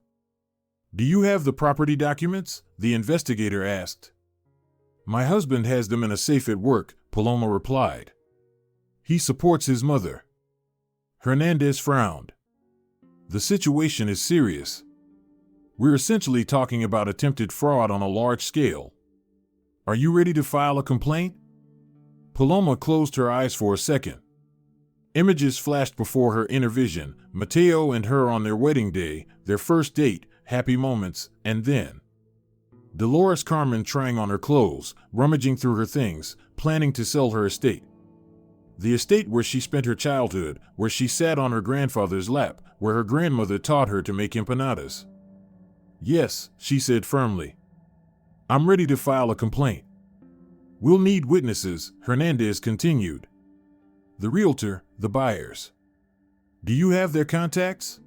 Do you have the property documents? The investigator asked. My husband has them in a safe at work, Paloma replied. He supports his mother. Hernandez frowned. The situation is serious. We're essentially talking about attempted fraud on a large scale. Are you ready to file a complaint? Paloma closed her eyes for a second. Images flashed before her inner vision, Matteo and her on their wedding day, their first date, happy moments, and then Dolores Carmen trying on her clothes, rummaging through her things, planning to sell her estate. The estate where she spent her childhood, where she sat on her grandfather's lap, where her grandmother taught her to make empanadas. Yes, she said firmly. I'm ready to file a complaint. We'll need witnesses, Hernandez continued. The realtor, the buyers. Do you have their contacts?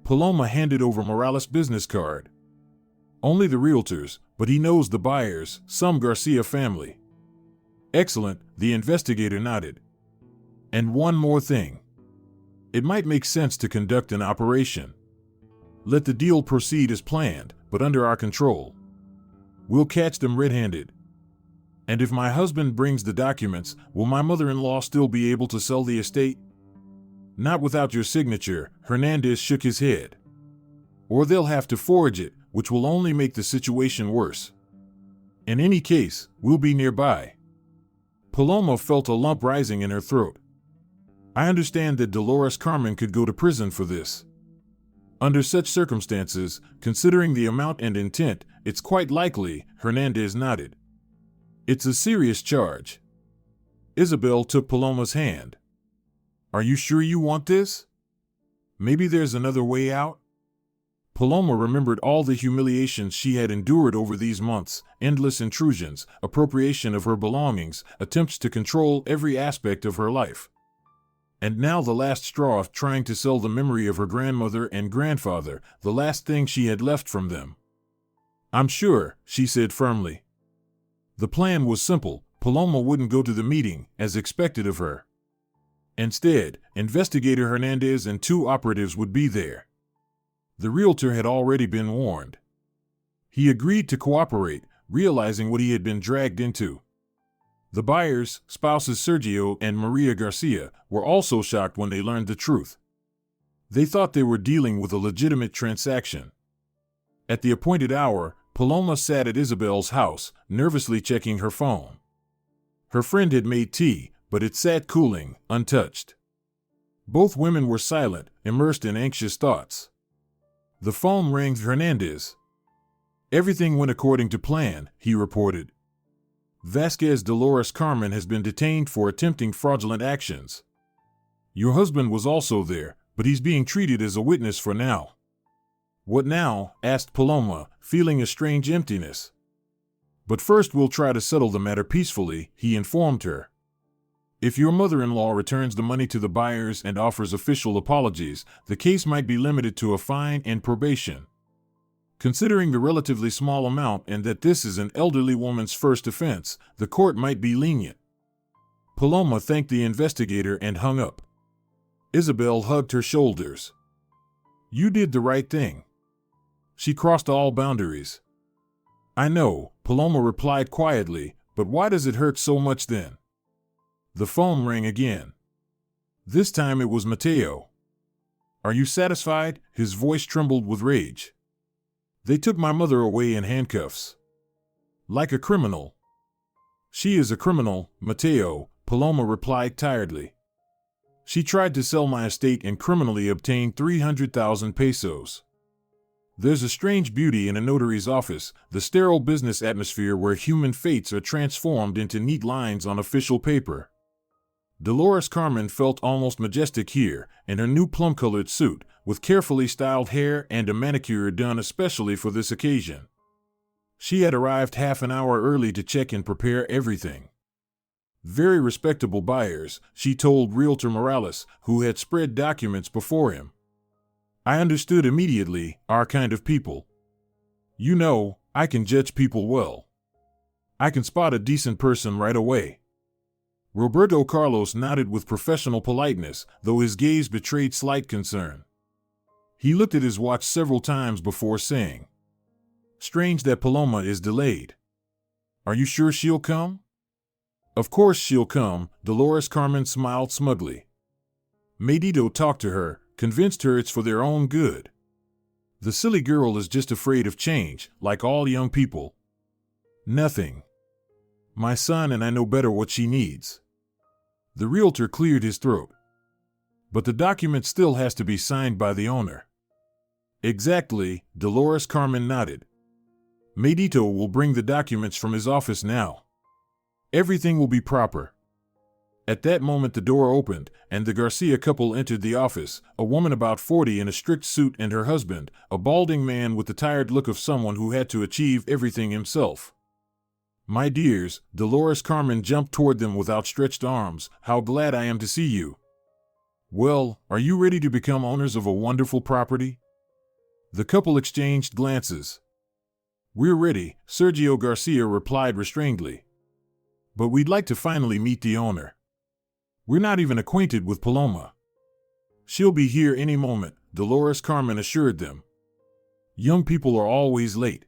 Paloma handed over Morales' business card. Only the realtors, but he knows the buyers, some Garcia family. Excellent, the investigator nodded. And one more thing. It might make sense to conduct an operation. Let the deal proceed as planned, but under our control. We'll catch them red-handed. And if my husband brings the documents, will my mother-in-law still be able to sell the estate? Not without your signature, Hernandez shook his head. Or they'll have to forge it, which will only make the situation worse. In any case, we'll be nearby. Paloma felt a lump rising in her throat. I understand that Dolores Carmen could go to prison for this. Under such circumstances, considering the amount and intent, it's quite likely, Hernandez nodded. It's a serious charge. Isabel took Paloma's hand. Are you sure you want this? Maybe there's another way out? Paloma remembered all the humiliations she had endured over these months, endless intrusions, appropriation of her belongings, attempts to control every aspect of her life. And now the last straw of trying to sell the memory of her grandmother and grandfather, the last thing she had left from them. I'm sure, she said firmly. The plan was simple. Paloma wouldn't go to the meeting, as expected of her. Instead, Investigator Hernandez and 2 operatives would be there. The realtor had already been warned. He agreed to cooperate, realizing what he had been dragged into. The buyers, spouses Sergio and Maria Garcia, were also shocked when they learned the truth. They thought they were dealing with a legitimate transaction. At the appointed hour, Paloma sat at Isabel's house, nervously checking her phone. Her friend had made tea, but it sat cooling, untouched. Both women were silent, immersed in anxious thoughts. The phone rang. Hernandez. Everything went according to plan, he reported. Vasquez Dolores Carmen has been detained for attempting fraudulent actions. Your husband was also there, but he's being treated as a witness for now. What now? Asked Paloma, feeling a strange emptiness. But first we'll try to settle the matter peacefully, he informed her. If your mother-in-law returns the money to the buyers and offers official apologies, the case might be limited to a fine and probation. Considering the relatively small amount and that this is an elderly woman's first offense, the court might be lenient. Paloma thanked the investigator and hung up. Isabel hugged her shoulders. You did the right thing. She crossed all boundaries. I know, Paloma replied quietly, but why does it hurt so much then? The phone rang again. This time it was Matteo. Are you satisfied? His voice trembled with rage. They took my mother away in handcuffs. Like a criminal. She is a criminal, Matteo, Paloma replied tiredly. She tried to sell my estate and criminally obtained 300,000 pesos. There's a strange beauty in a notary's office, the sterile business atmosphere where human fates are transformed into neat lines on official paper. Dolores Carmen felt almost majestic here, in her new plum-colored suit, with carefully styled hair and a manicure done especially for this occasion. She had arrived half an hour early to check and prepare everything. Very respectable buyers, she told Realtor Morales, who had spread documents before him. I understood immediately, our kind of people. You know, I can judge people well. I can spot a decent person right away. Roberto Carlos nodded with professional politeness, though his gaze betrayed slight concern. He looked at his watch several times before saying, "Strange that Paloma is delayed. Are you sure she'll come?" "Of course she'll come," Dolores Carmen smiled smugly. Matteo talked to her, convinced her it's for their own good. The silly girl is just afraid of change, like all young people. Nothing. My son and I know better what she needs. The realtor cleared his throat. But the document still has to be signed by the owner. Exactly, Dolores Carmen nodded. Matteo will bring the documents from his office now. Everything will be proper. At that moment the door opened, and the Garcia couple entered the office, a woman about 40 in a strict suit and her husband, a balding man with the tired look of someone who had to achieve everything himself. "My dears," Dolores Carmen jumped toward them with outstretched arms, "how glad I am to see you. Well, are you ready to become owners of a wonderful property?" The couple exchanged glances. "We're ready," Sergio Garcia replied restrainedly. "But we'd like to finally meet the owner. We're not even acquainted with Paloma." "She'll be here any moment," Dolores Carmen assured them. "Young people are always late.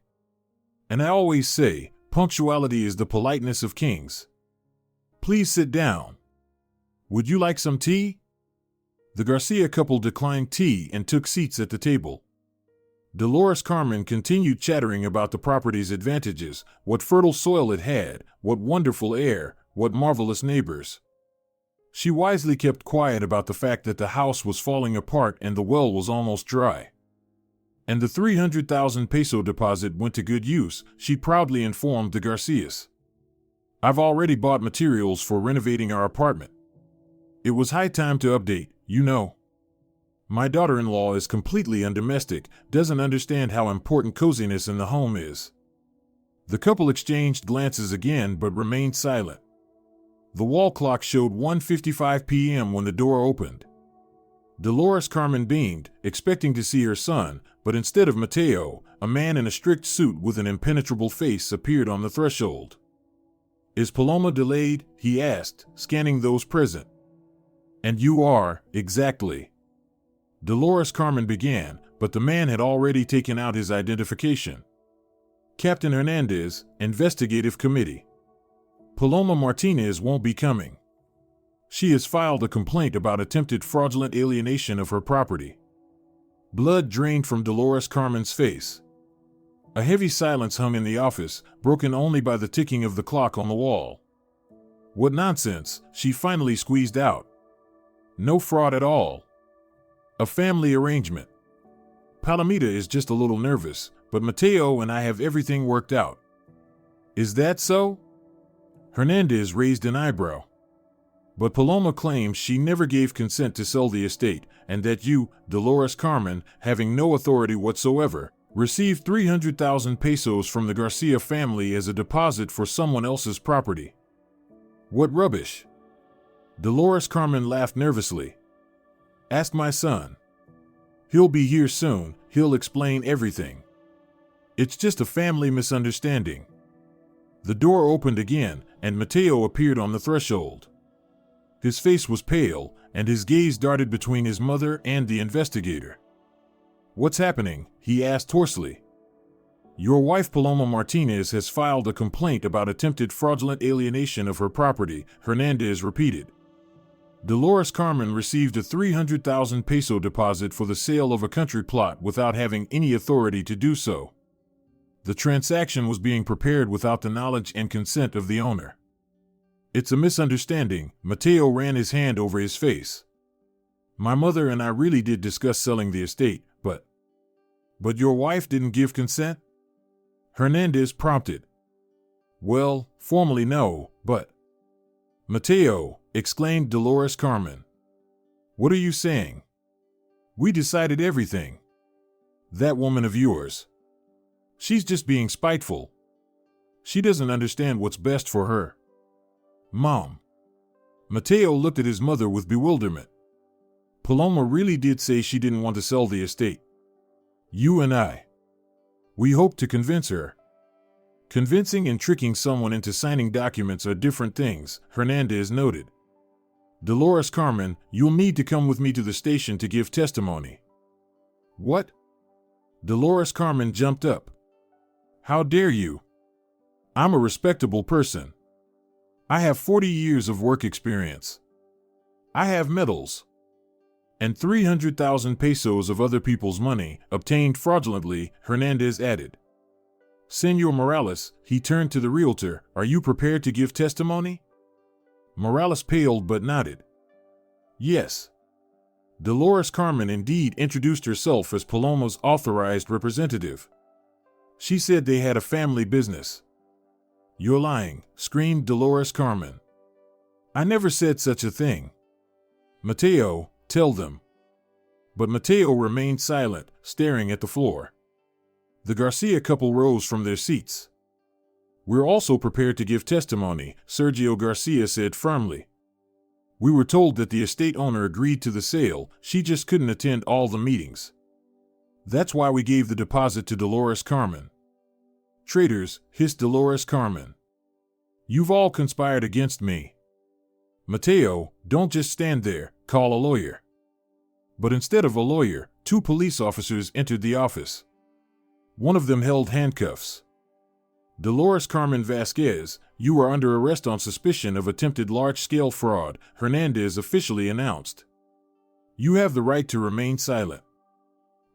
And I always say, punctuality is the politeness of kings. Please sit down. Would you like some tea?" The Garcia couple declined tea and took seats at the table. Dolores Carmen continued chattering about the property's advantages, what fertile soil it had, what wonderful air, what marvelous neighbors. She wisely kept quiet about the fact that the house was falling apart and the well was almost dry. And the 300,000 peso deposit went to good use, she proudly informed the Garcias. "I've already bought materials for renovating our apartment. It was high time to update, you know. My daughter-in-law is completely undomestic, doesn't understand how important coziness in the home is." The couple exchanged glances again but remained silent. The wall clock showed 1:55 p.m. when the door opened. Dolores Carmen beamed, expecting to see her son, but instead of Matteo, a man in a strict suit with an impenetrable face appeared on the threshold. "Is Paloma delayed?" he asked, scanning those present. "And you are, exactly." Dolores Carmen began, but the man had already taken out his identification. "Captain Hernandez, Investigative Committee. Paloma Martinez won't be coming. She has filed a complaint about attempted fraudulent alienation of her property." Blood drained from Dolores Carmen's face. A heavy silence hung in the office, broken only by the ticking of the clock on the wall. "What nonsense," she finally squeezed out. "No fraud at all. A family arrangement. Palomita is just a little nervous, but Matteo and I have everything worked out." "Is that so?" Hernandez raised an eyebrow. "But Paloma claims she never gave consent to sell the estate, and that you, Dolores Carmen, having no authority whatsoever, received 300,000 pesos from the Garcia family as a deposit for someone else's property." "What rubbish!" Dolores Carmen laughed nervously. "Ask my son. He'll be here soon, he'll explain everything. It's just a family misunderstanding." The door opened again, and Matteo appeared on the threshold. His face was pale, and his gaze darted between his mother and the investigator. "What's happening?" he asked hoarsely. "Your wife Paloma Martinez has filed a complaint about attempted fraudulent alienation of her property," Hernandez repeated. Dolores Carmen received a 300,000 peso deposit for the sale of a country plot without having any authority to do so. The transaction was being prepared without the knowledge and consent of the owner. "It's a misunderstanding," Matteo ran his hand over his face. "My mother and I really did discuss selling the estate, but..." But your wife didn't give consent? Hernandez prompted. Well, formally no, but... Matteo, exclaimed Dolores Carmen. What are you saying? We decided everything. That woman of yours. She's just being spiteful. She doesn't understand what's best for her. Mom. Matteo looked at his mother with bewilderment. Paloma really did say she didn't want to sell the estate. You and I. We hoped to convince her. Convincing and tricking someone into signing documents are different things, Hernandez noted. Dolores Carmen, you'll need to come with me to the station to give testimony. What? Dolores Carmen jumped up. How dare you? I'm a respectable person. I have 40 years of work experience. I have medals. And 300,000 pesos of other people's money, obtained fraudulently, Hernandez added. Senor Morales, he turned to the realtor, are you prepared to give testimony? Morales paled but nodded. Yes. Dolores Carmen indeed introduced herself as Paloma's authorized representative. She said they had a family business. You're lying, screamed Dolores Carmen. I never said such a thing. Matteo, tell them. But Matteo remained silent, staring at the floor. The Garcia couple rose from their seats. We're also prepared to give testimony, Sergio Garcia said firmly. We were told that the estate owner agreed to the sale, she just couldn't attend all the meetings. That's why we gave the deposit to Dolores Carmen. Traitors, hissed Dolores Carmen. You've all conspired against me. Matteo, don't just stand there, call a lawyer. But instead of a lawyer, 2 police officers entered the office. One of them held handcuffs. Dolores Carmen Vasquez, you are under arrest on suspicion of attempted large-scale fraud, Hernandez officially announced. You have the right to remain silent.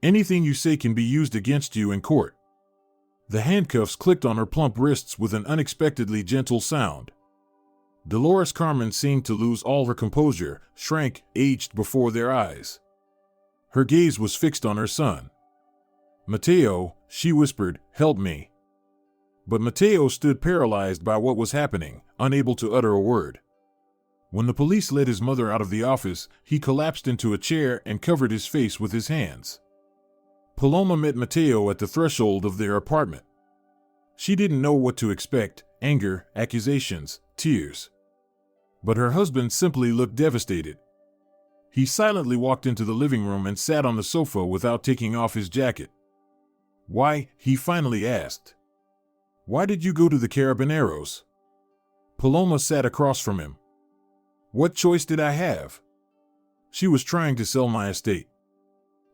Anything you say can be used against you in court. The handcuffs clicked on her plump wrists with an unexpectedly gentle sound. Dolores Carmen seemed to lose all her composure, shrank, aged before their eyes. Her gaze was fixed on her son. Matteo, she whispered, help me. But Matteo stood paralyzed by what was happening, unable to utter a word. When the police led his mother out of the office, he collapsed into a chair and covered his face with his hands. Paloma met Matteo at the threshold of their apartment. She didn't know what to expect, anger, accusations, tears. But her husband simply looked devastated. He silently walked into the living room and sat on the sofa without taking off his jacket. Why, he finally asked. Why did you go to the Carabineros? Paloma sat across from him. What choice did I have? She was trying to sell my estate.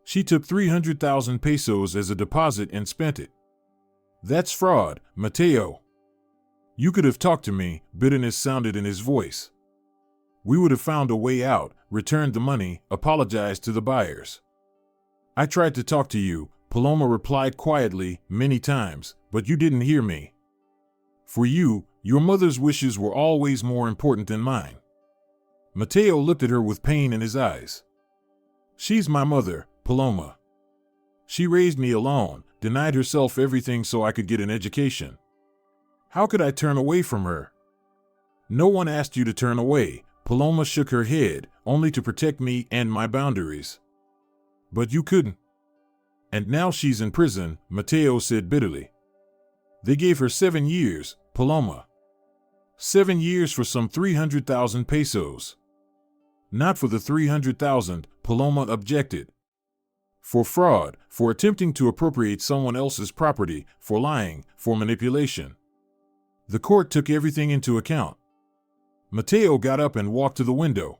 She took 300,000 pesos as a deposit and spent it. That's fraud, Matteo. You could have talked to me, bitterness sounded in his voice. We would have found a way out, returned the money, apologized to the buyers. I tried to talk to you, Paloma replied quietly, many times, but you didn't hear me. For you, your mother's wishes were always more important than mine. Matteo looked at her with pain in his eyes. She's my mother, Paloma. She raised me alone, denied herself everything so I could get an education. How could I turn away from her? No one asked you to turn away, Paloma shook her head, only to protect me and my boundaries. But you couldn't. And now she's in prison, Matteo said bitterly. They gave her 7 years, Paloma. 7 years for some 300,000 pesos. Not for the 300,000, Paloma objected. For fraud, for attempting to appropriate someone else's property, for lying, for manipulation. The court took everything into account. Matteo got up and walked to the window.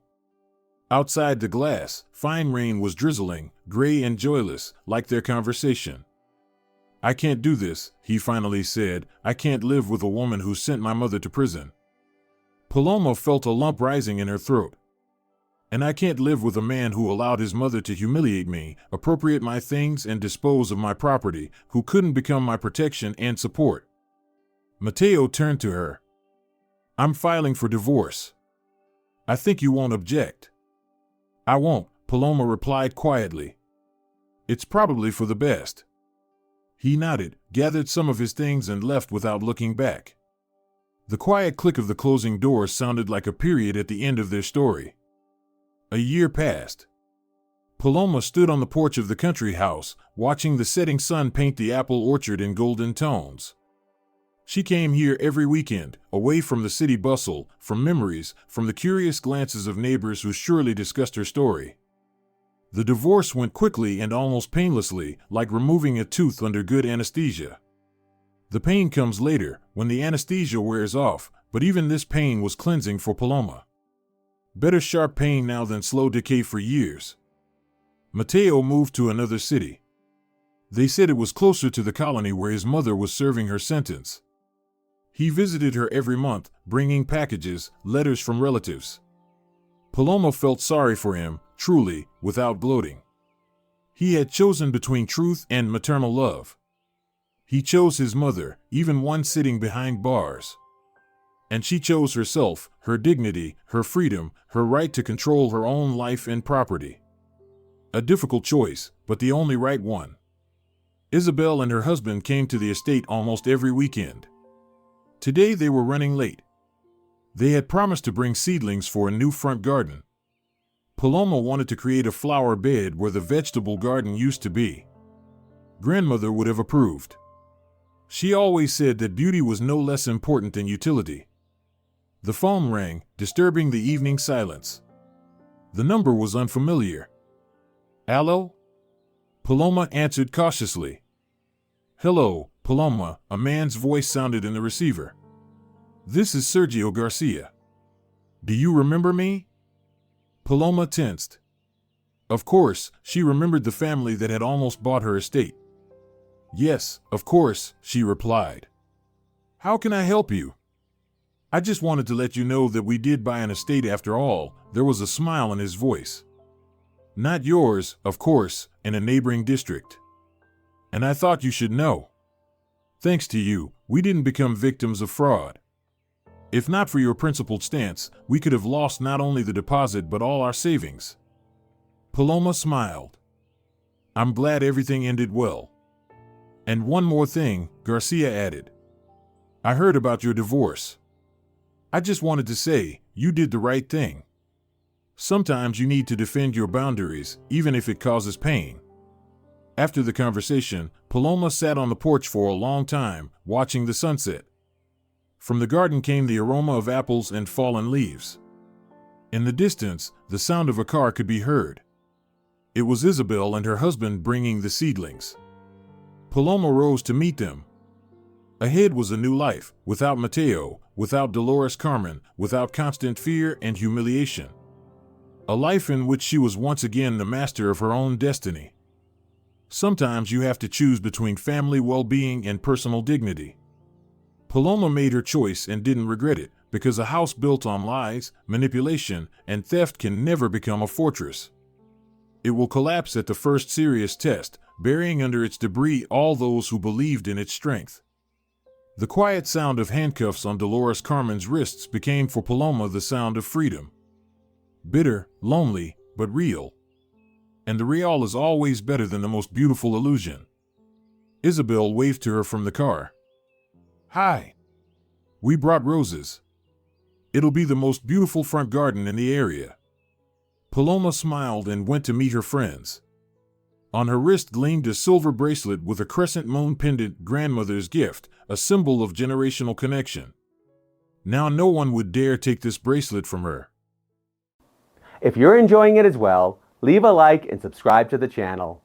Outside the glass, fine rain was drizzling, gray and joyless, like their conversation. I can't do this, he finally said. I can't live with a woman who sent my mother to prison. Paloma felt a lump rising in her throat. And I can't live with a man who allowed his mother to humiliate me, appropriate my things and dispose of my property, who couldn't become my protection and support. Matteo turned to her. I'm filing for divorce. I think you won't object. I won't, Paloma replied quietly. It's probably for the best. He nodded, gathered some of his things, and left without looking back. The quiet click of the closing door sounded like a period at the end of their story. A year passed. Paloma stood on the porch of the country house, watching the setting sun paint the apple orchard in golden tones. She came here every weekend, away from the city bustle, from memories, from the curious glances of neighbors who surely discussed her story. The divorce went quickly and almost painlessly, like removing a tooth under good anesthesia. The pain comes later, when the anesthesia wears off, but even this pain was cleansing for Paloma. Better sharp pain now than slow decay for years. Matteo moved to another city. They said it was closer to the colony where his mother was serving her sentence. He visited her every month, bringing packages, letters from relatives. Paloma felt sorry for him, truly, without gloating. He had chosen between truth and maternal love. He chose his mother, even one sitting behind bars. And she chose herself, her dignity, her freedom, her right to control her own life and property. A difficult choice, but the only right one. Isabel and her husband came to the estate almost every weekend. Today they were running late. They had promised to bring seedlings for a new front garden. Paloma wanted to create a flower bed where the vegetable garden used to be. Grandmother would have approved. She always said that beauty was no less important than utility. The phone rang, disturbing the evening silence. The number was unfamiliar. "Allo?" Paloma answered cautiously. "Hello, Paloma," a man's voice sounded in the receiver. "This is Sergio Garcia. Do you remember me?" Paloma tensed. Of course, she remembered the family that had almost bought her estate. "Yes, of course," she replied. "How can I help you?" "I just wanted to let you know that we did buy an estate after all." There was a smile in his voice. "Not yours, of course, in a neighboring district. And I thought you should know. Thanks to you, we didn't become victims of fraud. If not for your principled stance, we could have lost not only the deposit but all our savings." Paloma smiled. "I'm glad everything ended well. And one more thing," Garcia added. "I heard about your divorce. I just wanted to say, you did the right thing. Sometimes you need to defend your boundaries, even if it causes pain." After the conversation, Paloma sat on the porch for a long time, watching the sunset. From the garden came the aroma of apples and fallen leaves. In the distance, the sound of a car could be heard. It was Isabel and her husband bringing the seedlings. Paloma rose to meet them. Ahead was a new life, without Matteo, without Dolores Carmen, without constant fear and humiliation. A life in which she was once again the master of her own destiny. Sometimes you have to choose between family well-being and personal dignity. Paloma made her choice and didn't regret it, because a house built on lies, manipulation, and theft can never become a fortress. It will collapse at the first serious test, burying under its debris all those who believed in its strength. The quiet sound of handcuffs on Dolores Carmen's wrists became for Paloma the sound of freedom. Bitter, lonely, but real. And the real is always better than the most beautiful illusion. Isabel waved to her from the car. "Hi. We brought roses. It'll be the most beautiful front garden in the area." Paloma smiled and went to meet her friends. On her wrist gleamed a silver bracelet with a crescent moon pendant, grandmother's gift, a symbol of generational connection. Now no one would dare take this bracelet from her. If you're enjoying it as well, leave a like and subscribe to the channel.